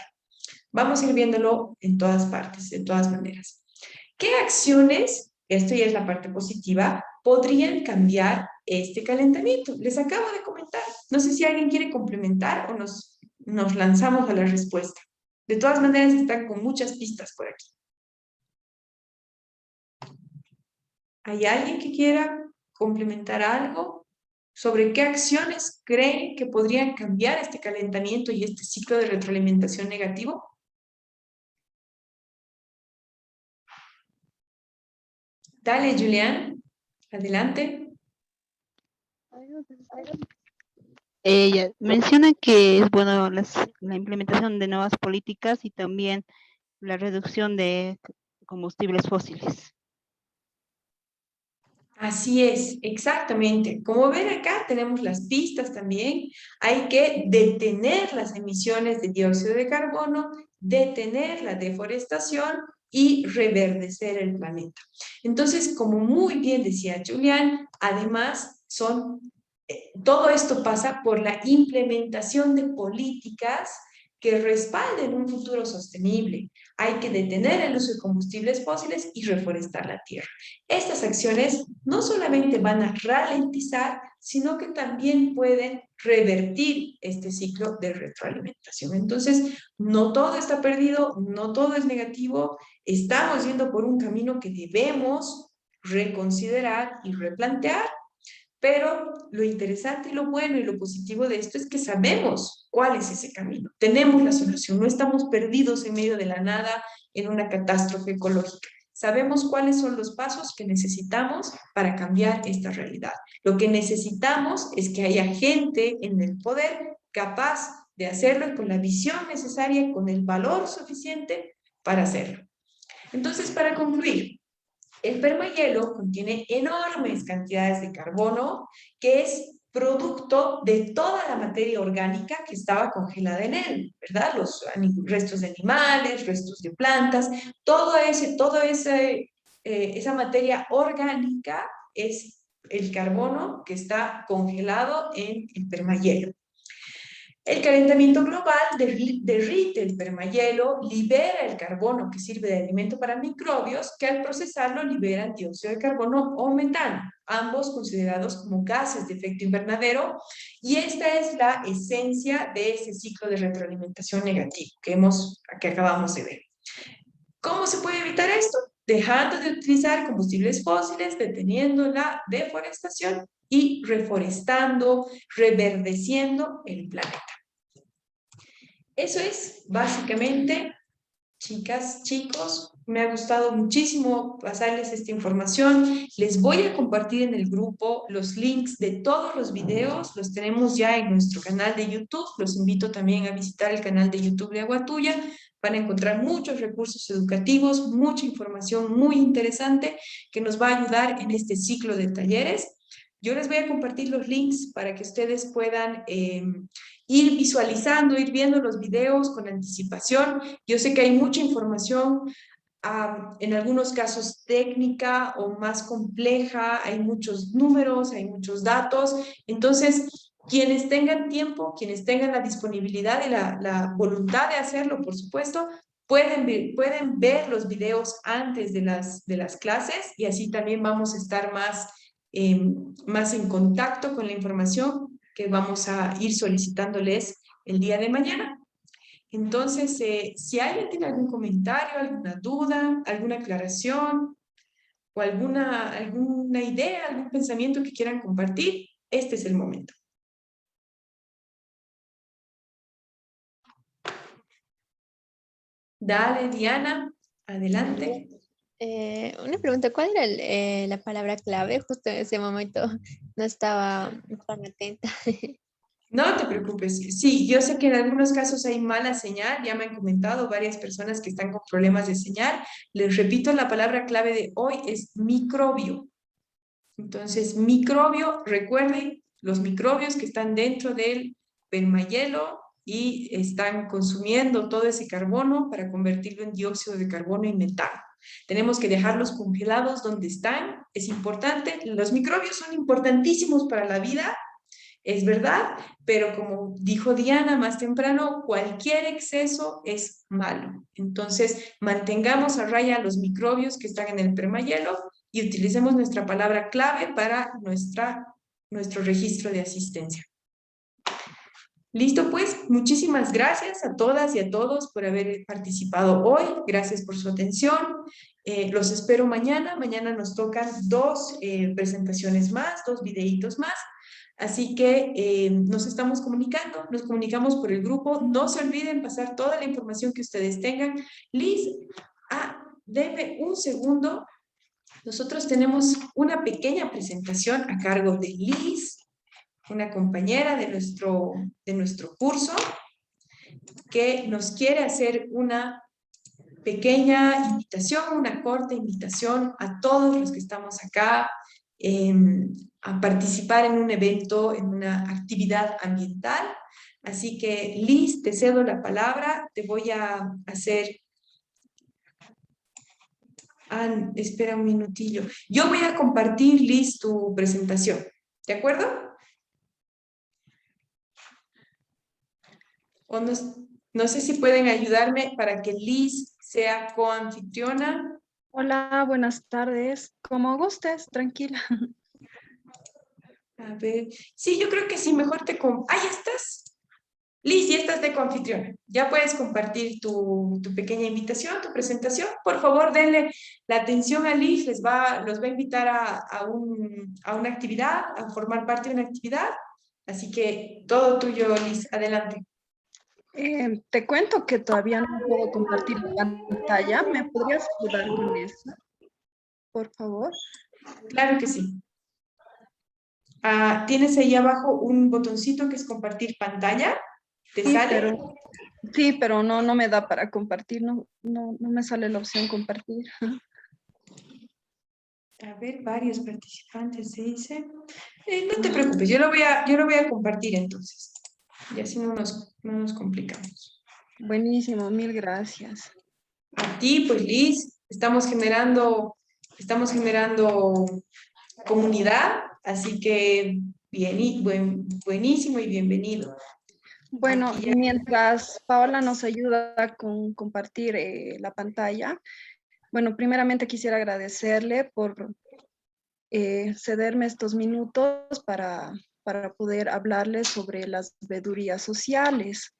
Vamos a ir viéndolo en todas partes, de todas maneras. ¿Qué acciones, esto ya es la parte positiva, podrían cambiar este calentamiento? Les acabo de comentar. No sé si alguien quiere complementar o nos lanzamos a la respuesta. De todas maneras, están con muchas pistas por aquí. ¿Hay alguien que quiera complementar algo sobre qué acciones creen que podrían cambiar este calentamiento y este ciclo de retroalimentación negativo? Dale, Julián. Adelante. Ella menciona que es bueno la implementación de nuevas políticas y también la reducción de combustibles fósiles. Así es, exactamente. Como ven acá, tenemos las pistas también. Hay que detener las emisiones de dióxido de carbono, detener la deforestación y reverdecer el planeta. Entonces, como muy bien decía Julián, además todo esto pasa por la implementación de políticas que respalden un futuro sostenible. Hay que detener el uso de combustibles fósiles y reforestar la tierra. Estas acciones no solamente van a ralentizar, sino que también pueden revertir este ciclo de retroalimentación. Entonces, no todo está perdido, no todo es negativo, estamos yendo por un camino que debemos reconsiderar y replantear, Pero lo interesante y lo bueno y lo positivo de esto es que sabemos cuál es ese camino. Tenemos la solución, no estamos perdidos en medio de la nada en una catástrofe ecológica. Sabemos cuáles son los pasos que necesitamos para cambiar esta realidad. Lo que necesitamos es que haya gente en el poder capaz de hacerlo y con la visión necesaria, con el valor suficiente para hacerlo. Entonces, para concluir, el permahielo contiene enormes cantidades de carbono que es producto de toda la materia orgánica que estaba congelada en él, ¿verdad? Los restos de animales, restos de plantas, esa materia orgánica es el carbono que está congelado en el permahielo. El calentamiento global derrite el permahielo, libera el carbono que sirve de alimento para microbios que al procesarlo liberan dióxido de carbono o metano, ambos considerados como gases de efecto invernadero, y esta es la esencia de ese ciclo de retroalimentación negativo que acabamos de ver. ¿Cómo se puede evitar esto? Dejando de utilizar combustibles fósiles, deteniendo la deforestación y reforestando, reverdeciendo el planeta. Eso es básicamente, chicas, chicos, me ha gustado muchísimo pasarles esta información. Les voy a compartir en el grupo los links de todos los videos, los tenemos ya en nuestro canal de YouTube. Los invito también a visitar el canal de YouTube de Agua Tuya. Van a encontrar muchos recursos educativos, mucha información muy interesante que nos va a ayudar en este ciclo de talleres. Yo les voy a compartir los links para que ustedes puedan ir visualizando, ir viendo los videos con anticipación. Yo sé que hay mucha información, en algunos casos técnica o más compleja, hay muchos números, hay muchos datos. Entonces, quienes tengan tiempo, quienes tengan la disponibilidad y la voluntad de hacerlo, por supuesto, pueden ver los videos antes de las clases y así también vamos a estar más en contacto con la información que vamos a ir solicitándoles el día de mañana. Entonces, si alguien tiene algún comentario, alguna duda, alguna aclaración o alguna idea, algún pensamiento que quieran compartir, este es el momento. Dale, Diana, adelante. Una pregunta, ¿cuál era la palabra clave? Justo en ese momento no estaba tan atenta. No te preocupes. Sí, yo sé que en algunos casos hay mala señal, ya me han comentado varias personas que están con problemas de señal. Les repito, la palabra clave de hoy es microbio. Entonces, microbio, recuerden, los microbios que están dentro del permahielo y están consumiendo todo ese carbono para convertirlo en dióxido de carbono y metano. Tenemos que dejarlos congelados donde están, es importante. Los microbios son importantísimos para la vida, es verdad, pero como dijo Diana más temprano, cualquier exceso es malo. Entonces, mantengamos a raya los microbios que están en el permahielo y utilicemos nuestra palabra clave para nuestro registro de asistencia. Listo, pues, muchísimas gracias a todas y a todos por haber participado hoy. Gracias por su atención. Los espero mañana. Mañana nos tocan dos presentaciones más, dos videitos más. Así que nos estamos comunicando, nos comunicamos por el grupo. No se olviden pasar toda la información que ustedes tengan. Liz, denme un segundo. Nosotros tenemos una pequeña presentación a cargo de Liz, una compañera de nuestro curso, que nos quiere hacer una pequeña invitación, una corta invitación a todos los que estamos acá a participar en un evento, en una actividad ambiental. Así que, Liz, te cedo la palabra, te voy a hacer... espera un minutillo. Yo voy a compartir, Liz, tu presentación, ¿de acuerdo? O no sé si pueden ayudarme para que Liz sea coanfitriona. Hola, buenas tardes. Como gustes, tranquila. A ver, sí, yo creo que sí, mejor ya estás. Liz, ya estás de coanfitriona. Ya puedes compartir tu pequeña invitación, tu presentación. Por favor, denle la atención a Liz. Los va a invitar a una actividad, a formar parte de una actividad. Así que todo tuyo, Liz. Adelante. Te cuento que todavía no puedo compartir la pantalla. ¿Me podrías ayudar con eso, por favor? Claro que sí. Tienes ahí abajo un botoncito que es compartir pantalla. ¿Te sale? Pero no me da para compartir. No me sale la opción compartir. A ver, varios participantes se dice. No te preocupes, yo lo voy a compartir entonces. Y así no nos complicamos. Buenísimo, mil gracias. A ti, pues Liz, estamos generando comunidad, así que buenísimo y bienvenido. Bueno, mientras Paola nos ayuda con compartir la pantalla, bueno, primeramente quisiera agradecerle por cederme estos minutos para poder hablarles sobre las veedurías sociales.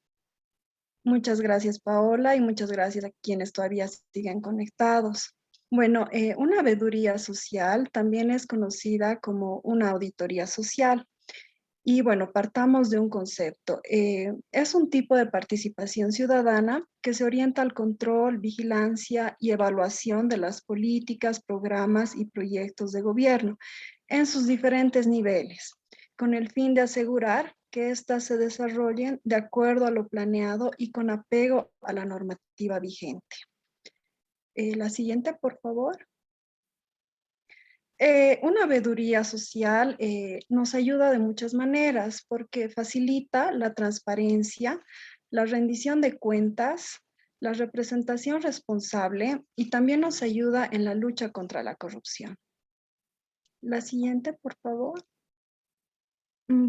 Muchas gracias, Paola, y muchas gracias a quienes todavía siguen conectados. Bueno, una veeduría social también es conocida como una auditoría social. Y bueno, partamos de un concepto. Es un tipo de participación ciudadana que se orienta al control, vigilancia y evaluación de las políticas, programas y proyectos de gobierno en sus diferentes niveles, con el fin de asegurar que éstas se desarrollen de acuerdo a lo planeado y con apego a la normativa vigente. La siguiente, por favor. Una veeduría social nos ayuda de muchas maneras porque facilita la transparencia, la rendición de cuentas, la representación responsable y también nos ayuda en la lucha contra la corrupción. La siguiente, por favor.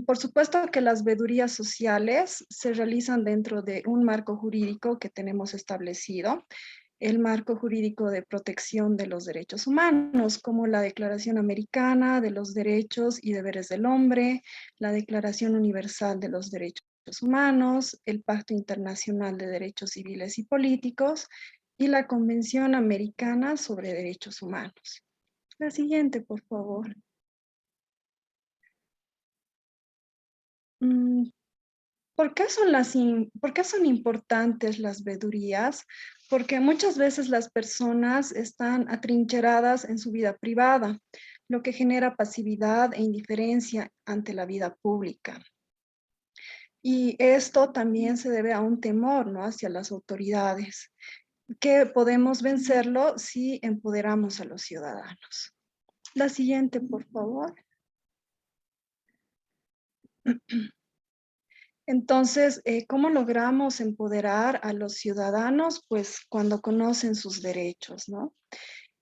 Por supuesto que las veedurías sociales se realizan dentro de un marco jurídico que tenemos establecido, el marco jurídico de protección de los derechos humanos, como la Declaración Americana de los Derechos y Deberes del Hombre, la Declaración Universal de los Derechos Humanos, el Pacto Internacional de Derechos Civiles y Políticos y la Convención Americana sobre Derechos Humanos. La siguiente, por favor. ¿Por qué son importantes las veedurías? Porque muchas veces las personas están atrincheradas en su vida privada, lo que genera pasividad e indiferencia ante la vida pública. Y esto también se debe a un temor, ¿no?, hacia las autoridades, que podemos vencerlo si empoderamos a los ciudadanos. La siguiente, por favor. Entonces, ¿cómo logramos empoderar a los ciudadanos? Pues cuando conocen sus derechos, ¿no?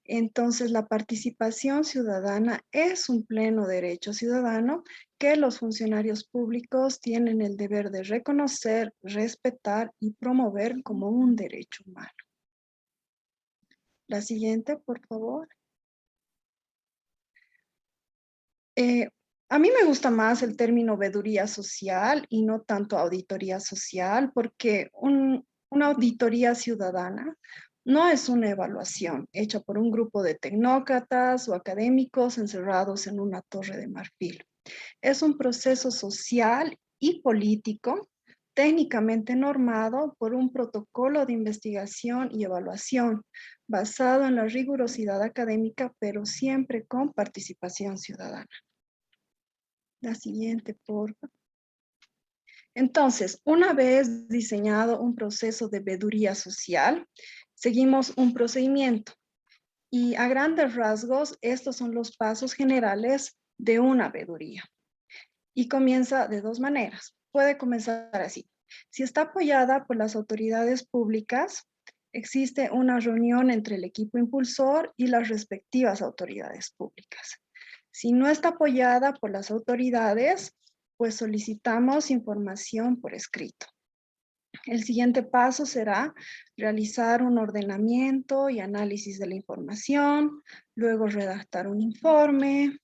Entonces, la participación ciudadana es un pleno derecho ciudadano que los funcionarios públicos tienen el deber de reconocer, respetar y promover como un derecho humano. La siguiente, por favor. A mí me gusta más el término veeduría social y no tanto auditoría social, porque una auditoría ciudadana no es una evaluación hecha por un grupo de tecnócratas o académicos encerrados en una torre de marfil. Es un proceso social y político técnicamente normado por un protocolo de investigación y evaluación basado en la rigurosidad académica, pero siempre con participación ciudadana. La siguiente, por favor. Entonces, una vez diseñado un proceso de veeduría social, seguimos un procedimiento. Y a grandes rasgos, estos son los pasos generales de una veeduría. Y comienza de dos maneras. Puede comenzar así. Si está apoyada por las autoridades públicas, existe una reunión entre el equipo impulsor y las respectivas autoridades públicas. Si no está apoyada por las autoridades, pues solicitamos información por escrito. El siguiente paso será realizar un ordenamiento y análisis de la información, luego redactar un informe,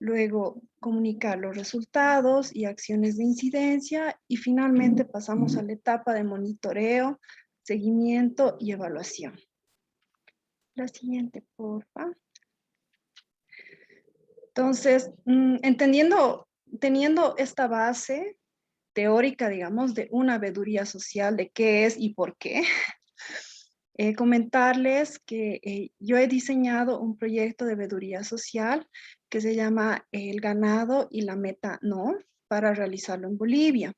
luego comunicar los resultados y acciones de incidencia y finalmente pasamos a la etapa de monitoreo, seguimiento y evaluación. La siguiente, por favor. Entonces, teniendo esta base teórica, digamos, de una veeduría social, de qué es y por qué, comentarles que yo he diseñado un proyecto de veeduría social que se llama El Ganado y la Meta No, para realizarlo en Bolivia.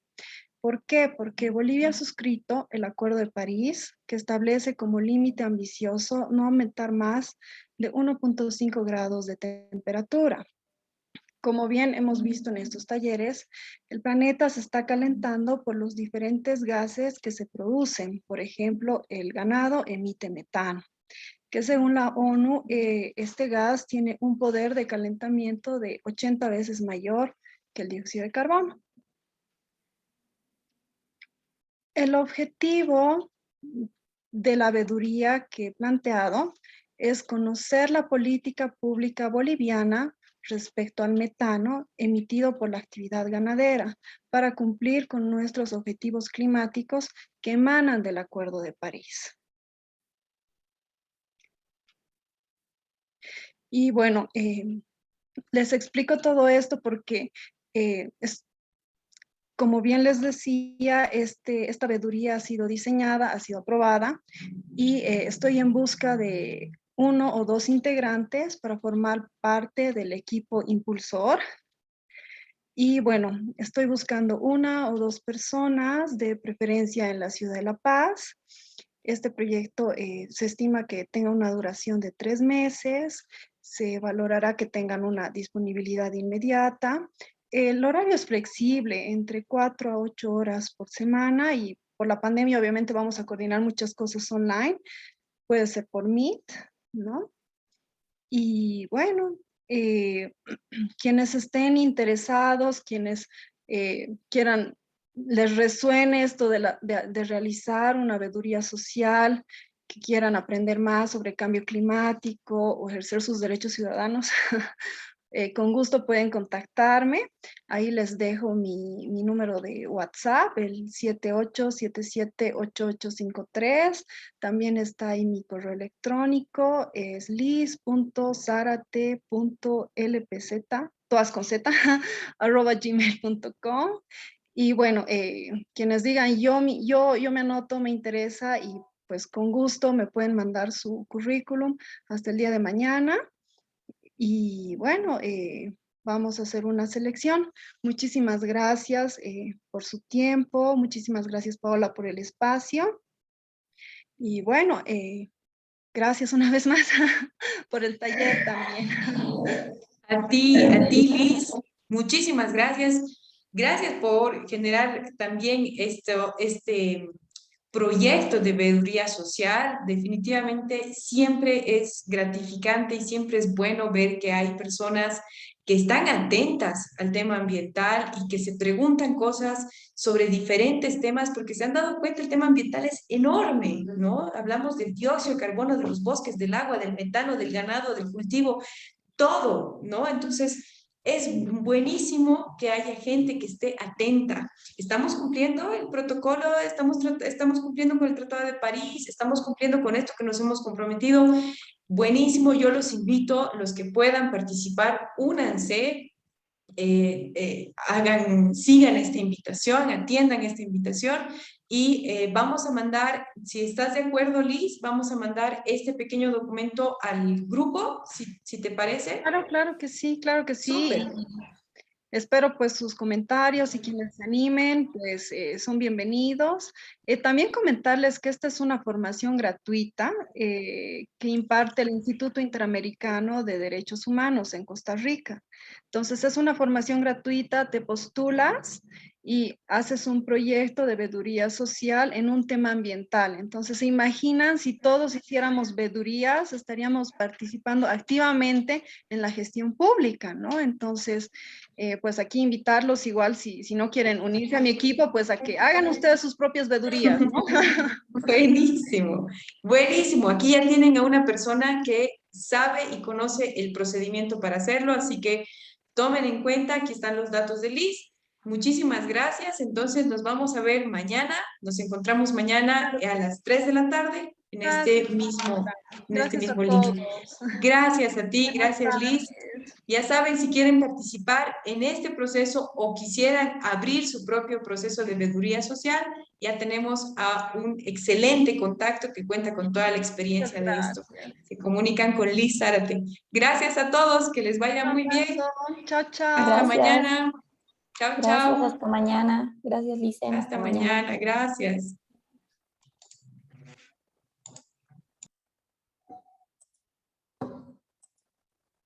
¿Por qué? Porque Bolivia ha suscrito el Acuerdo de París, que establece como límite ambicioso no aumentar más de 1.5 grados de temperatura. Como bien hemos visto en estos talleres, el planeta se está calentando por los diferentes gases que se producen. Por ejemplo, el ganado emite metano, que según la ONU, este gas tiene un poder de calentamiento de 80 veces mayor que el dióxido de carbono. El objetivo de la veeduría que he planteado es conocer la política pública boliviana respecto al metano emitido por la actividad ganadera para cumplir con nuestros objetivos climáticos que emanan del Acuerdo de París. Y bueno, les explico todo esto porque como bien les decía, esta veeduría ha sido diseñada, ha sido aprobada y estoy en busca de 1 o 2 integrantes para formar parte del equipo impulsor. Y bueno, estoy buscando 1 o 2 personas, de preferencia en la ciudad de La Paz. Este proyecto se estima que tenga una duración de 3 meses, se valorará que tengan una disponibilidad inmediata. El horario es flexible, entre 4 a 8 horas por semana y por la pandemia obviamente vamos a coordinar muchas cosas online, puede ser por Meet, ¿no? Y bueno, quienes estén interesados, quienes quieran, les resuene esto de realizar una veeduría social, que quieran aprender más sobre cambio climático o ejercer sus derechos ciudadanos, con gusto pueden contactarme. Ahí les dejo mi número de WhatsApp, el 78778853. También está ahí mi correo electrónico, es liz.zarate.lpz, todas con z, @gmail.com. Y bueno, quienes digan, yo me anoto, me interesa, y pues con gusto me pueden mandar su currículum hasta el día de mañana. Y bueno, vamos a hacer una selección. Muchísimas gracias por su tiempo. Muchísimas gracias, Paola, por el espacio. Y bueno, gracias una vez más por el taller también. A ti, Liz, muchísimas gracias. Gracias por generar también este proyecto de veeduría social. Definitivamente siempre es gratificante y siempre es bueno ver que hay personas que están atentas al tema ambiental y que se preguntan cosas sobre diferentes temas, porque se han dado cuenta el tema ambiental es enorme, ¿no? Hablamos del dióxido de carbono, de los bosques, del agua, del metano, del ganado, del cultivo, todo, ¿no? Entonces, es buenísimo que haya gente que esté atenta. Estamos cumpliendo el protocolo, estamos cumpliendo con el Tratado de París, estamos cumpliendo con esto que nos hemos comprometido. Buenísimo, yo los invito, los que puedan participar, únanse, sigan esta invitación, atiendan esta invitación y vamos a mandar, si estás de acuerdo, Liz, vamos a mandar este pequeño documento al grupo, si te parece. Claro que sí, claro que sí. Súper. Espero pues sus comentarios y quienes se animen, pues son bienvenidos. También comentarles que esta es una formación gratuita que imparte el Instituto Interamericano de Derechos Humanos en Costa Rica. Entonces es una formación gratuita, te postulas y haces un proyecto de veeduría social en un tema ambiental. Entonces, ¿se imaginan si todos hiciéramos veedurías? Estaríamos participando activamente en la gestión pública, ¿no? Entonces, pues aquí invitarlos igual, si no quieren unirse a mi equipo, pues a que hagan ustedes sus propias veedurías, ¿no? Buenísimo, buenísimo. Aquí ya tienen a una persona que sabe y conoce el procedimiento para hacerlo, así que tomen en cuenta, aquí están los datos de Liz. Muchísimas gracias. Entonces nos vamos a ver mañana. Nos encontramos mañana a las 3 de la tarde en este mismo link. Gracias a ti, gracias Liz. Ya saben, si quieren participar en este proceso o quisieran abrir su propio proceso de veeduría social, ya tenemos a un excelente contacto que cuenta con toda la experiencia de esto. Se comunican con Liz Zárate. Gracias a todos, que les vaya muy bien. Chao, chao. Hasta mañana. Chao, chao. Gracias, hasta mañana. Gracias, Licen. Hasta mañana, gracias.